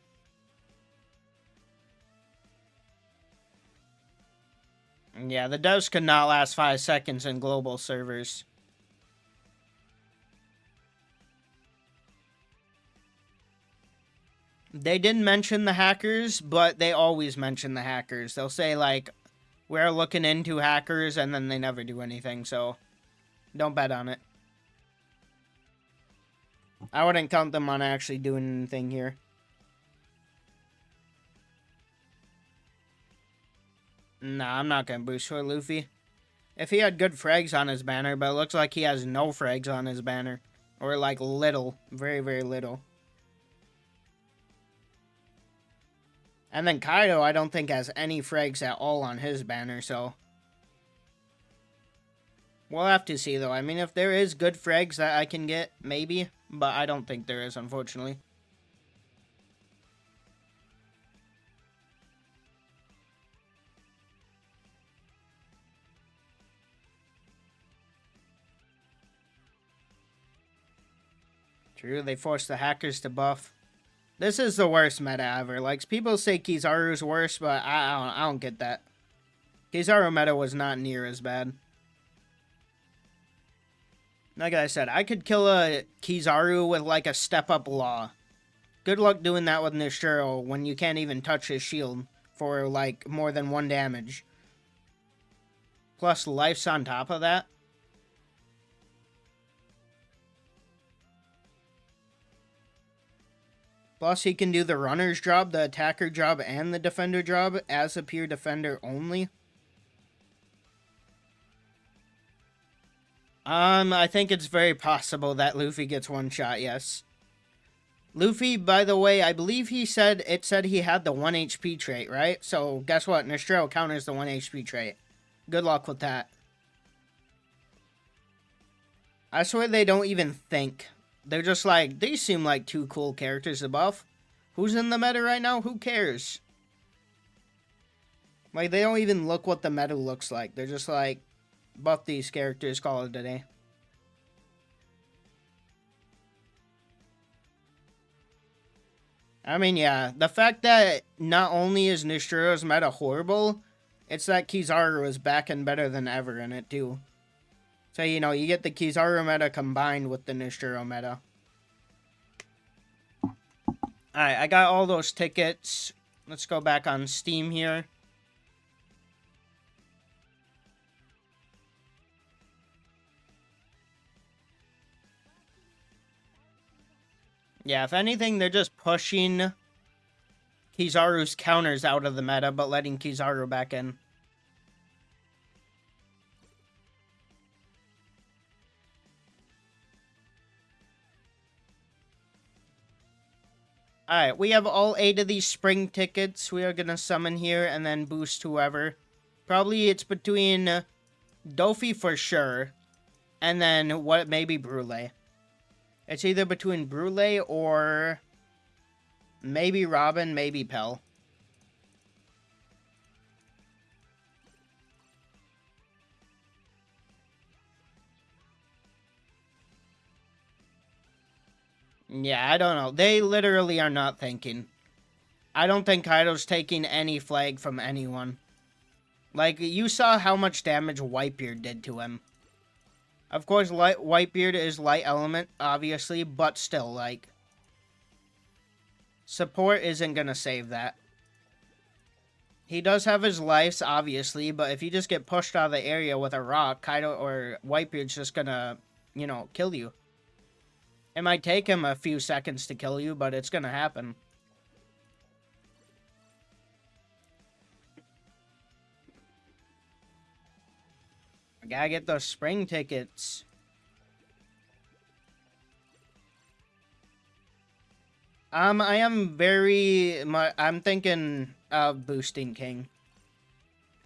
Yeah, the devs could not last 5 seconds in global servers. They didn't mention the hackers, but they always mention the hackers. They'll say, like, we're looking into hackers, and then they never do anything, so don't bet on it. I wouldn't count them on actually doing anything here. Nah, I'm not gonna boost for Luffy. If he had good frags on his banner, but it looks like he has no frags on his banner. Or, like, little. Very, very little. And then Kaido, I don't think has any frags at all on his banner, so we'll have to see, though. I mean, if there is good frags that I can get, maybe. But I don't think there is, unfortunately. True, they forced the hackers to buff. This is the worst meta ever. Like, people say Kizaru's worse, but I don't get that. Kizaru meta was not near as bad. Like I said, I could kill a Kizaru with like a step-up law. Good luck doing that with Nishiro when you can't even touch his shield for like more than 1 damage. Plus life's on top of that. Plus he can do the runner's job, the attacker job, and the defender job as a pure defender only. I think it's very possible that Luffy gets one shot, yes. Luffy, by the way, I believe it said he had the 1 HP trait, right? So, guess what? Nishiro counters the 1 HP trait. Good luck with that. I swear they don't even think. They're just like, these seem like 2 cool characters to buff. Who's in the meta right now? Who cares? Like, they don't even look what the meta looks like. They're just like, buff these characters, call it a day. I mean, yeah, the fact that not only is Nishiro's meta horrible, it's that Kizaru is back and better than ever in it, too. So, you know, you get the Kizaru meta combined with the Nishiro meta. Alright, I got all those tickets. Let's go back on Steam here. Yeah, if anything, they're just pushing Kizaru's counters out of the meta, but letting Kizaru back in. Alright, we have all 8 of these spring tickets. We are going to summon here and then boost whoever. Probably it's between Dofi for sure, and then what maybe Brule. It's either between Brule or maybe Robin, maybe Pell. Yeah, I don't know. They literally are not thinking. I don't think Kaido's taking any flag from anyone. Like, you saw how much damage Whitebeard did to him. Of course, Whitebeard is light element, obviously, but still, like, support isn't gonna save that. He does have his lives, obviously, but if you just get pushed out of the area with a rock, Kaido or Whitebeard's just gonna, you know, kill you. It might take him a few seconds to kill you, but it's gonna happen. I gotta get those spring tickets. I am I'm thinking of boosting King.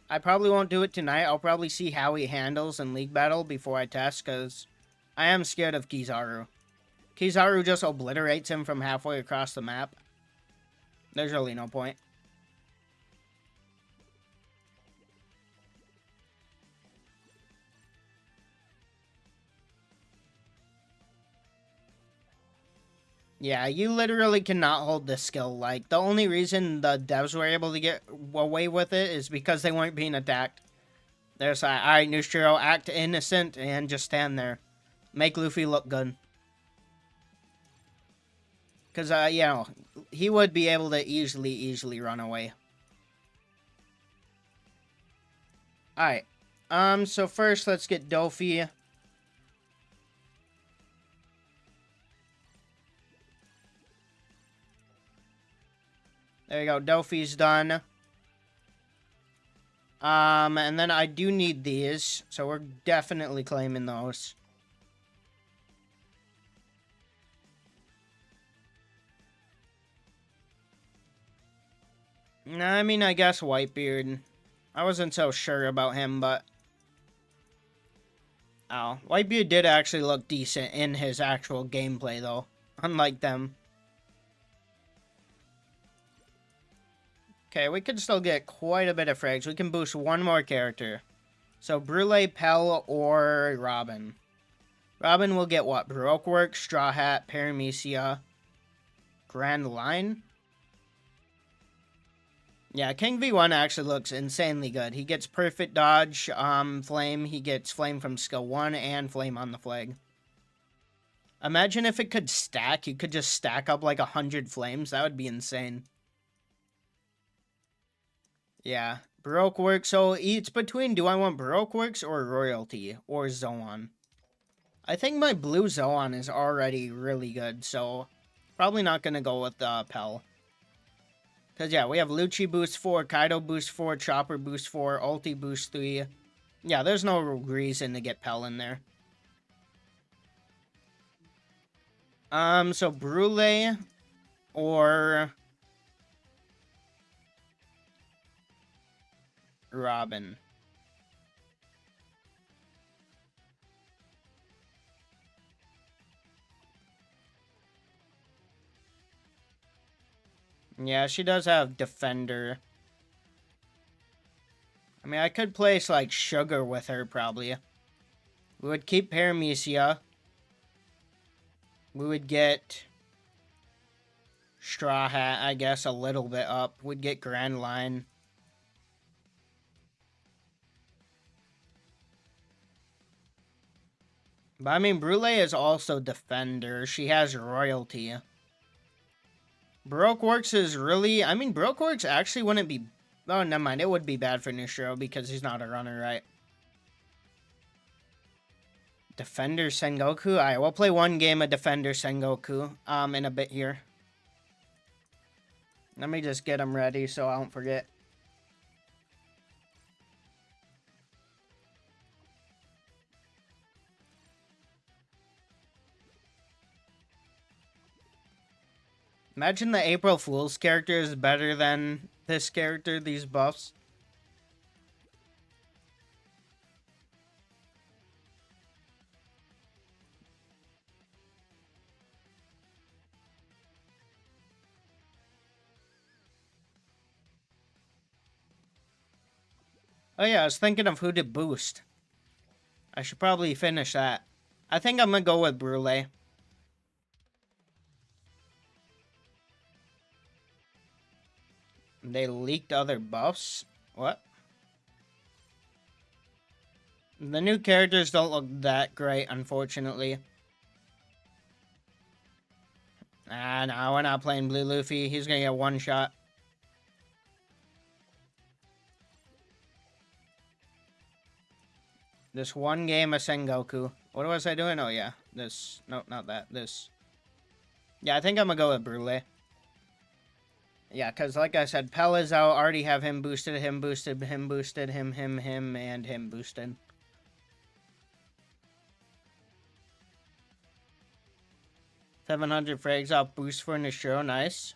I probably won't do it tonight. I'll probably see how he handles in League Battle before I test, because I am scared of Kizaru. Kizaru just obliterates him from halfway across the map. There's really no point. Yeah, you literally cannot hold this skill. Like, the only reason the devs were able to get away with it is because they weren't being attacked. There's like, alright, Nishiro, act innocent and just stand there. Make Luffy look good. Because, you know, he would be able to easily run away. Alright. So first, let's get Dofi. There you go, Dofi's done. And then I do need these, so we're definitely claiming those. I mean, I guess Whitebeard. I wasn't so sure about him, but... Oh, Whitebeard did actually look decent in his actual gameplay, though. Unlike them. Okay, we can still get quite a bit of frags. We can boost one more character. So, Brule, Pell, or Robin. Robin will get what? Baroque Work, Straw Hat, Paramecia, Grand Line? Yeah, King V1 actually looks insanely good. He gets perfect dodge, flame. He gets flame from skill 1 and flame on the flag. Imagine if it could stack. You could just stack up like 100 flames. That would be insane. Yeah. Baroque Works. So it's between, do I want Baroque Works or Royalty or Zoan? I think my blue Zoan is already really good. So probably not going to go with Pell. Because yeah, we have Lucci boost 4, Kaido boost 4, Chopper boost 4, Ulti boost 3. Yeah, there's no reason to get Pell in there. So Brule or Robin. Yeah, she does have Defender. I mean, I could place, like, Sugar with her, probably. We would keep Paramecia. We would get Straw Hat, I guess, a little bit up. We'd get Grand Line. But, I mean, Brule is also Defender. She has Royalty. Baroque Works is really... I mean, Baroque Works actually wouldn't be... Oh, never mind. It would be bad for Nishiro because he's not a runner, right? Defender Sengoku? Alright, we'll play one game of Defender Sengoku in a bit here. Let me just get him ready so I don't forget. Imagine the April Fool's character is better than this character, these buffs. Oh yeah, I was thinking of who to boost. I should probably finish that. I think I'm gonna go with Brule. They leaked other buffs? What? The new characters don't look that great, unfortunately. Ah, no, we're not playing Blue Luffy. He's gonna get one shot. This one game of Sengoku. What was I doing? Oh, yeah. This. No, not that. This. Yeah, I think I'm gonna go with Brule. Yeah, because like I said, Pell is out. Already have him boosted, him boosted, him boosted, him, and him boosted. $700 frags off boost for Nishiro. Nice.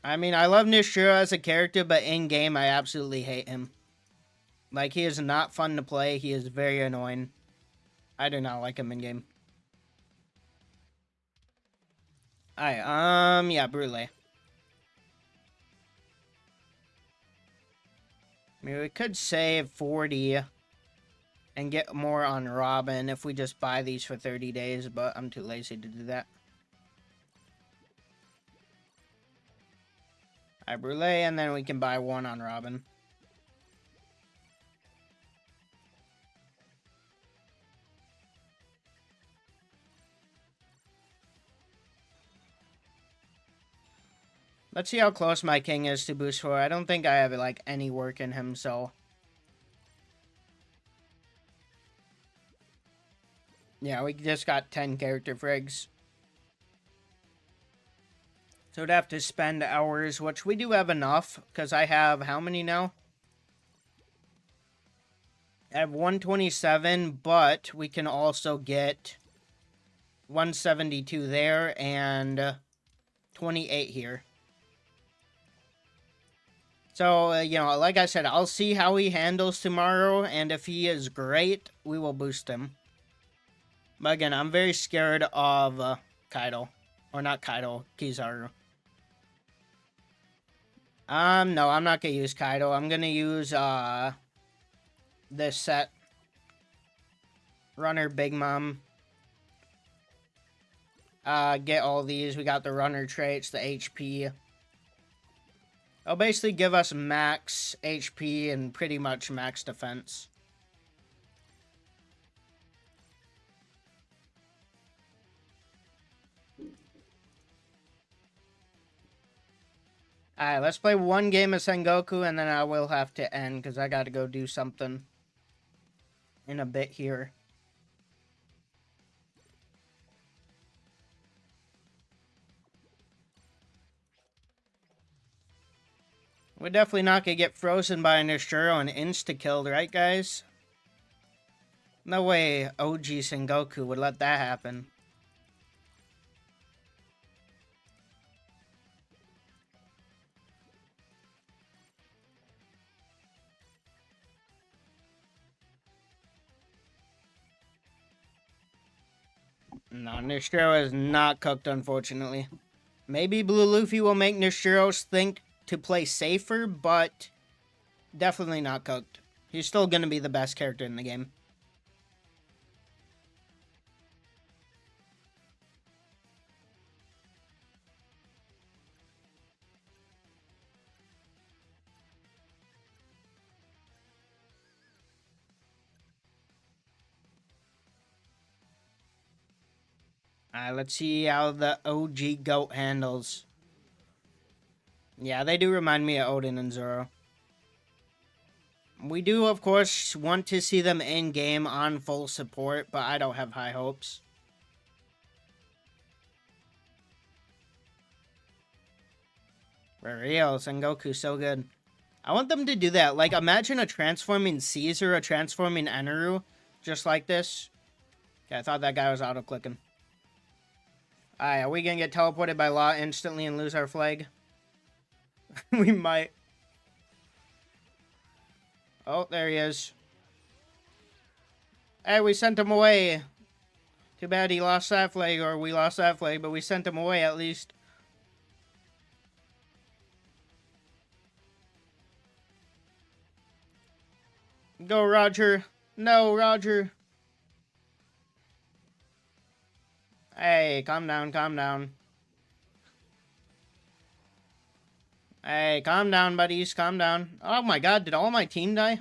I mean, I love Nishiro as a character, but in-game, I absolutely hate him. Like, he is not fun to play. He is very annoying. I do not like him in-game. Alright, yeah, Brule. I mean, we could save 40 and get more on Robin if we just buy these for 30 days, but I'm too lazy to do that. Alright, Brule, and then we can buy one on Robin. Let's see how close my king is to boost 4. I don't think I have, like, any work in him, so... Yeah, we just got 10 character frags. So we'd have to spend hours, which we do have enough, because I have how many now? I have 127, but we can also get 172 there and 28 here. So, you know, like I said, I'll see how he handles tomorrow, and if he is great, we will boost him. But again, I'm very scared of Kaido. Or not Kaido, Kizaru. No, I'm not gonna use Kaido. I'm gonna use, this set. Runner Big Mom. Get all these. We got the runner traits, the HP. It'll basically give us max HP and pretty much max defense. Alright, let's play one game of Sengoku, and then I will have to end, because I gotta go do something in a bit here. We're definitely not gonna get frozen by a Nishiro and insta-killed, right, guys? No way OG Sengoku would let that happen. No, Nishiro is not cooked, unfortunately. Maybe Blue Luffy will make Nishiro's think to play safer, but definitely not cooked. He's still going to be the best character in the game. Alright, let's see how the OG GOAT handles. Yeah, they do remind me of Odin and Zoro. We do, of course, want to see them in-game on full support, but I don't have high hopes. For real, Sengoku's so good. I want them to do that. Like, imagine a transforming Caesar, a transforming Eneru, just like this. Okay, I thought that guy was auto-clicking. Alright, are we gonna get teleported by Law instantly and lose our flag? We might. Oh, there he is. Hey, we sent him away. Too bad he lost that flag, or we lost that flag, but we sent him away at least. Go, Roger. No, Roger. Hey, calm down, calm down. Hey, calm down, buddies, calm down. Oh my god, did all my team die?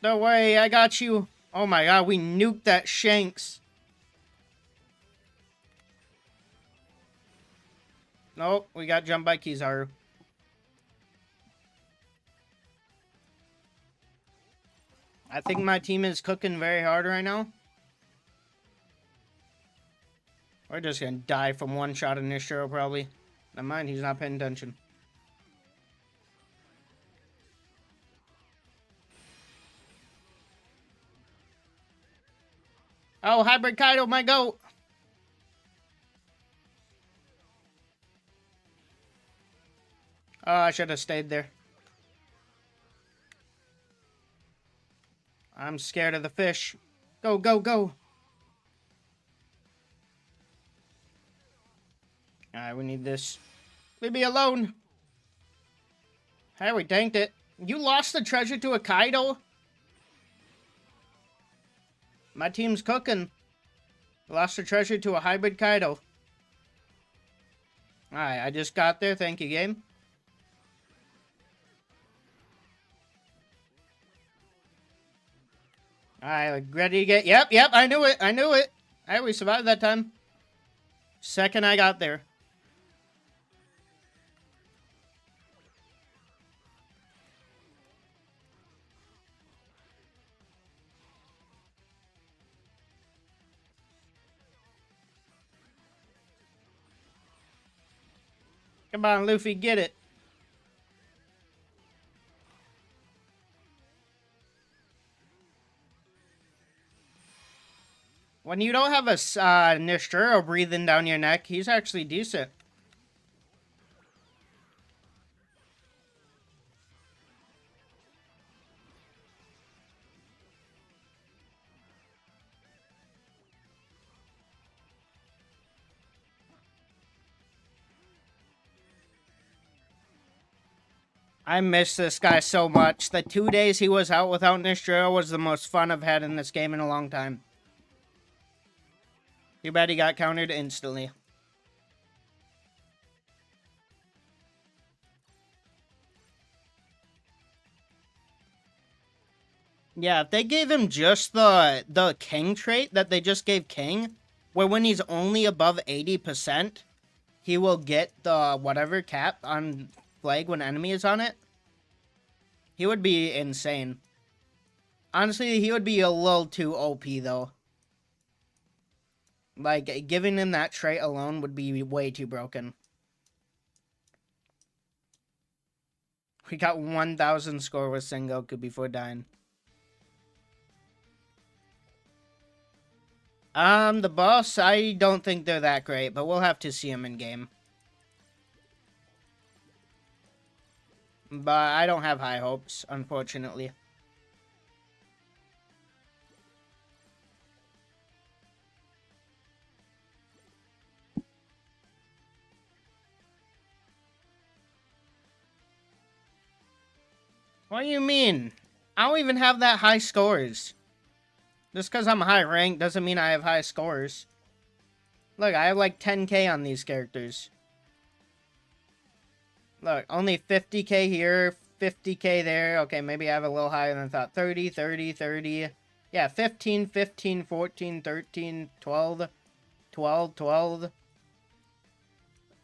Don't worry, I got you. Oh my god, we nuked that Shanks. Nope, we got jumped by Kizaru. I think my team is cooking very hard right now. We're just gonna die from one shot in this show, probably. Never mind, he's not paying attention. Oh, Hybrid Kaido, my goat! Oh, I should have stayed there. I'm scared of the fish. Go, go, go! Alright, we need this. Leave me alone! Hey, we tanked it. You lost the treasure to a Kaido? My team's cooking. Lost the treasure to a hybrid Kaido. Alright, I just got there. Thank you, game. Alright, ready to get... Yep, I knew it. Alright, we survived that time. Second I got there. Come on, Luffy, get it. When you don't have a Nishiro breathing down your neck, he's actually decent. I miss this guy so much. The 2 days he was out without Nishiro was the most fun I've had in this game in a long time. Too bad he got countered instantly. Yeah, if they gave him just the King trait that they just gave King, where when he's only above 80%, he will get the whatever cap on flag when enemy is on it. He would be insane. Honestly, he would be a little too OP though. Like, giving him that trait alone would be way too broken. We got 1,000 score with Sengoku before dying. The boss, I don't think they're that great, but we'll have to see them in game. But I don't have high hopes, unfortunately. What do you mean? I don't even have that high scores. Just because I'm high ranked doesn't mean I have high scores. Look, I have like 10k on these characters. Look, only 50k here, 50k there. Okay, maybe I have a little higher than I thought. 30, 30, 30. Yeah, 15, 15, 14, 13, 12, 12, 12.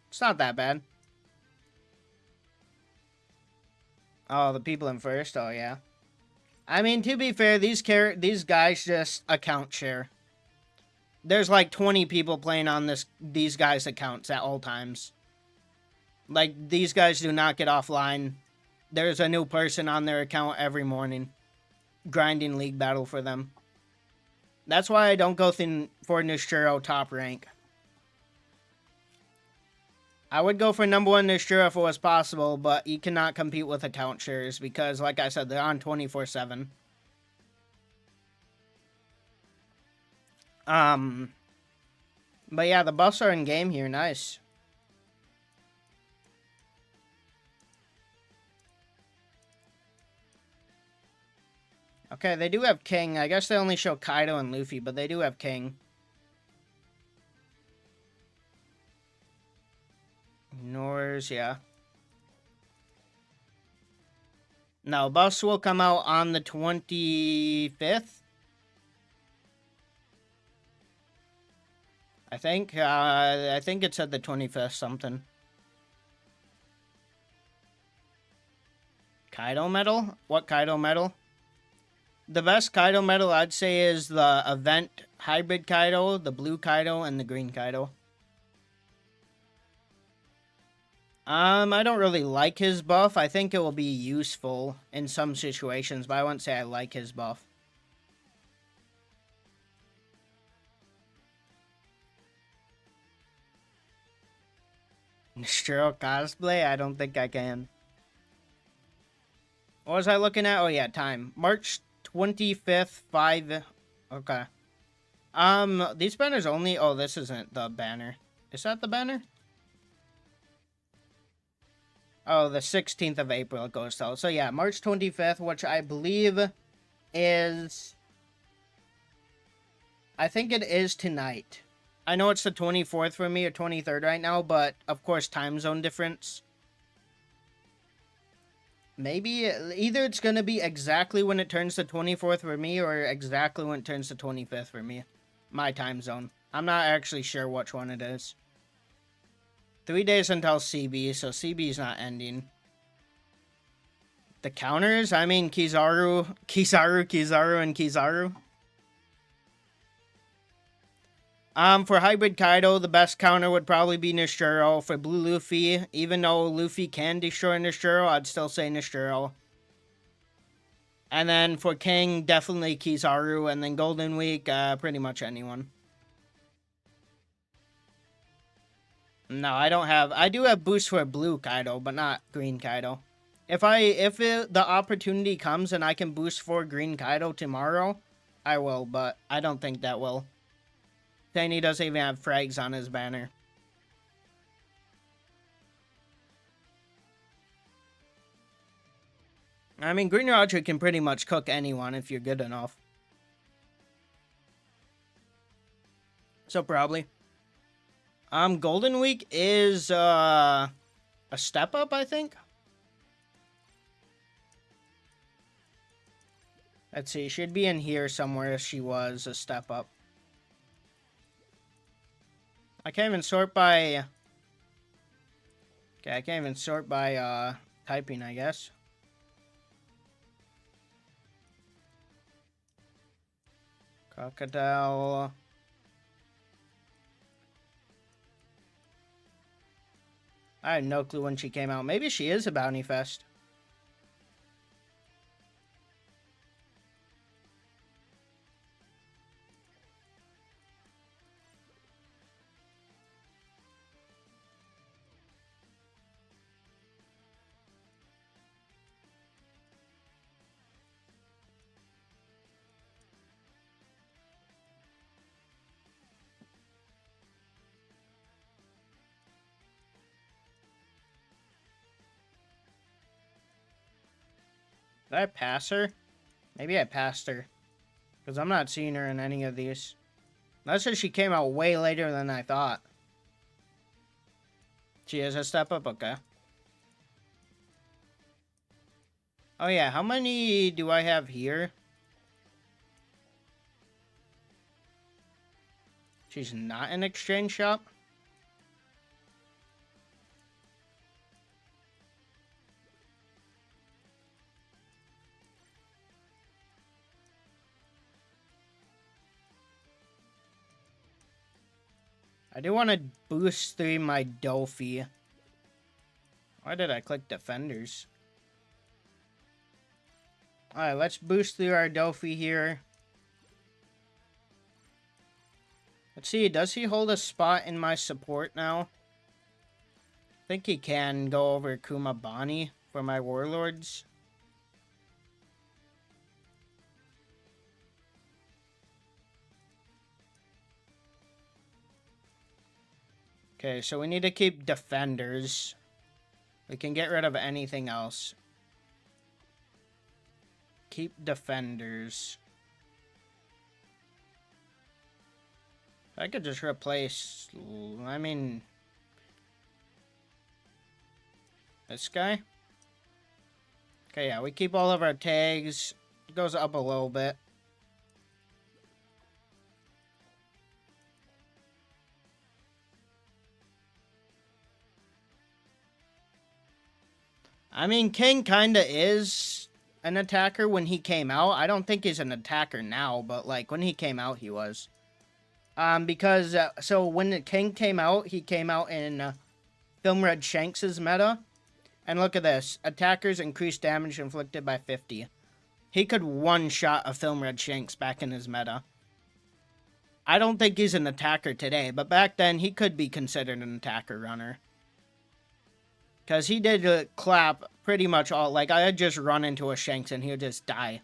It's not that bad. Oh, the people in first? Oh, yeah. I mean, to be fair, these guys just account share. There's like 20 people playing on these guys' accounts at all times. Like, these guys do not get offline. There's a new person on their account every morning. Grinding League Battle for them. That's why I don't go for Nishiro top rank. I would go for number 1 Nishiro if it was possible, but you cannot compete with account shares because, like I said, they're on 24/7. But yeah, the buffs are in game here. Nice. Okay, they do have King. I guess they only show Kaido and Luffy, but they do have King. Nors, yeah. No, buffs will come out on the 25th. I think it said the 25th something. Kaido medal? What Kaido medal? The best Kaido medal I'd say is the event hybrid Kaido, the blue Kaido, and the green Kaido. I don't really like his buff. I think it will be useful in some situations, but I wouldn't say I like his buff. Nishiro cosplay? I don't think I can. What was I looking at? Oh yeah, time. March 25th, 5... Okay. These banners only... Oh, this isn't the banner. Is that the banner? Oh, the 16th of April it goes till. So yeah, March 25th, which I believe is... I think it is tonight. I know it's the 24th for me, or 23rd right now, but of course time zone difference. Maybe either it's going to be exactly when it turns the 24th for me, or exactly when it turns the 25th for me. My time zone. I'm not actually sure which one it is. 3 days until CB, so CB is not ending. The counters? I mean, Kizaru, and Kizaru. For Hybrid Kaido, the best counter would probably be Nishiro. For Blue Luffy, even though Luffy can destroy Nishiro, I'd still say Nishiro. And then for King, definitely Kizaru. And then Golden Week, pretty much anyone. No, I don't have... I do have boosts for Blue Kaido, but not Green Kaido. If the opportunity comes and I can boost for Green Kaido tomorrow, I will, but I don't think that will. Then he doesn't even have frags on his banner. I mean, Green Roger can pretty much cook anyone if you're good enough. So probably. Golden Week is a step up, I think. Let's see, should be in here somewhere. She was a step up. I can't even sort by... Okay, I can't even sort by typing, I guess. Crocodile. I had no clue when she came out. Maybe she is a Bounty Fest. Did I pass her? Maybe I passed her. Because I'm not seeing her in any of these. That's just she came out way later than I thought. She is a step up? Okay. Oh yeah, how many do I have here? She's not in exchange shop? I do want to boost through my Luffy. Why did I click Defenders? Alright, let's boost through our Luffy here. Let's see, does he hold a spot in my support now? I think he can go over Kumabani for my Warlords. Okay, so we need to keep Defenders. We can get rid of anything else. Keep Defenders. I could just replace... I mean... this guy? Okay, yeah, we keep all of our tags. It goes up a little bit. I mean, King kinda is an attacker when he came out. I don't think he's an attacker now, but like when he came out, he was. Because, so when King came out, he came out in Film Red Shanks' meta. And look at this. Attackers increased damage inflicted by 50. He could one-shot a Film Red Shanks back in his meta. I don't think he's an attacker today, but back then he could be considered an attacker runner. Because he did clap pretty much all... Like, I had just run into a Shanks and he would just die.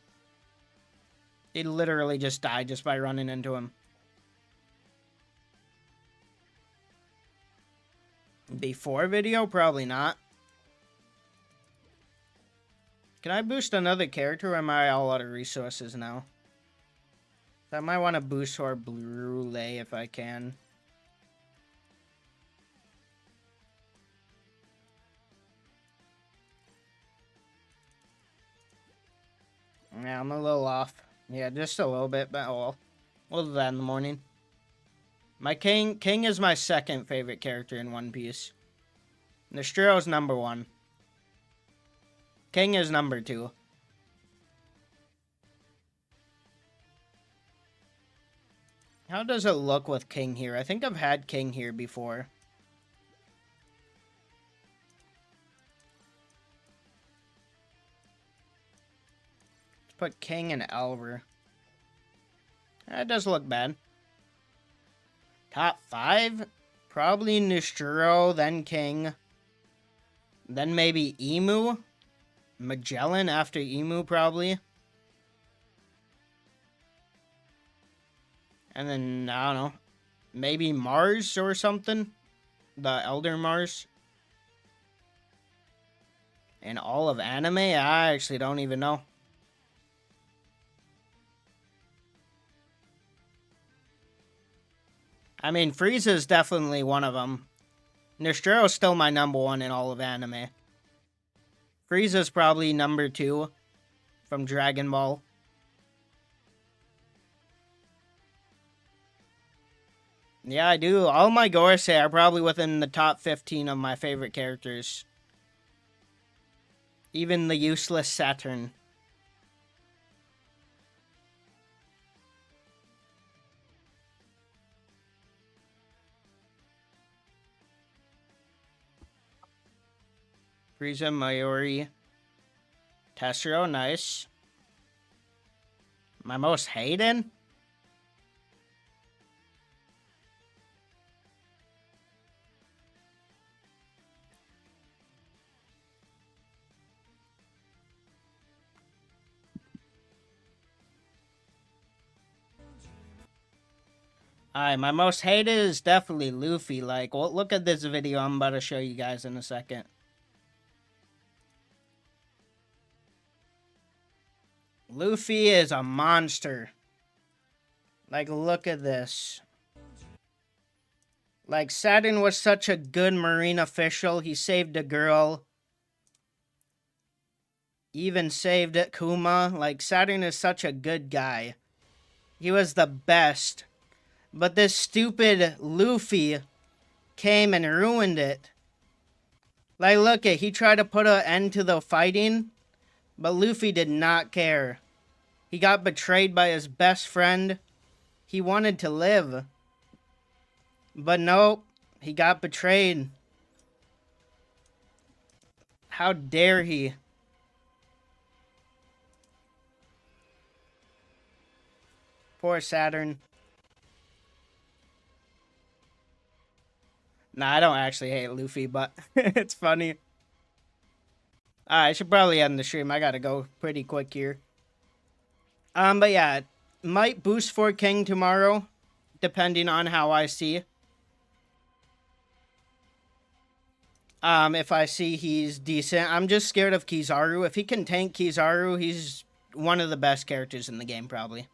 He'd literally just die just by running into him. Before video? Probably not. Can I boost another character or am I all out of resources now? I might want to boost our Brule if I can. Yeah, I'm a little off. Yeah, just a little bit, but oh well. We'll do that in the morning. My King is my second favorite character in One Piece. Nostromo's number 1. King is number 2. How does it look with King here? I think I've had King here before. Put King and Elver. That does look bad. Top 5? Probably Nostromo, then King. Then maybe Emu. Magellan after Emu, probably. And then, I don't know. Maybe Mars or something. The Elder Mars. In all of anime? I actually don't even know. I mean, Frieza is definitely one of them. Nostromo is still my number 1 in all of anime. Frieza's probably number 2 from Dragon Ball. Yeah, I do. All my Gorosei are probably within the top 15 of my favorite characters. Even the useless Saturn. Frieza, Mayuri, Tessero, nice. My most hated? Alright, my most hated is definitely Luffy. Like, well, look at this video I'm about to show you guys in a second. Luffy is a monster. Like, look at this. Like, Saturn was such a good marine official. He saved a girl. Even saved Kuma. Like, Saturn is such a good guy. He was the best. But this stupid Luffy came and ruined it. Like, look at, he tried to put an end to the fighting, but Luffy did not care. He got betrayed by his best friend. He wanted to live. But nope, he got betrayed. How dare he? Poor Saturn. Nah, I don't actually hate Luffy, but it's funny. I should probably end the stream. I gotta go pretty quick here. But yeah, might boost for King tomorrow, depending on how I see. If I see he's decent. I'm just scared of Kizaru. If he can tank Kizaru, he's one of the best characters in the game, probably.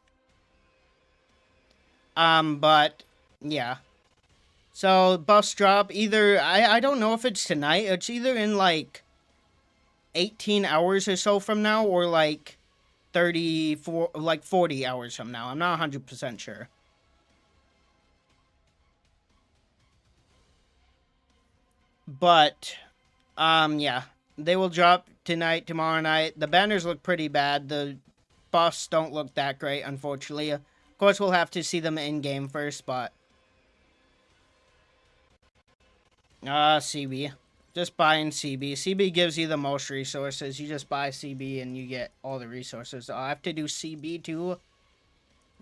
But, yeah. So, buffs drop either, I don't know if it's tonight. It's either in, like, 18 hours or so from now, or, like, 40 hours from now. I'm not 100% sure. But, yeah. They will drop tonight, tomorrow night. The banners look pretty bad. The buffs don't look that great, unfortunately. Of course, we'll have to see them in-game first, but... CB. Just buying CB. CB gives you the most resources. You just buy CB and you get all the resources. I have to do CB too.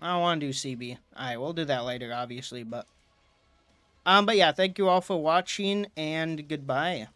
I don't want to do CB. Alright, we'll do that later, obviously, but... But yeah, thank you all for watching, and goodbye.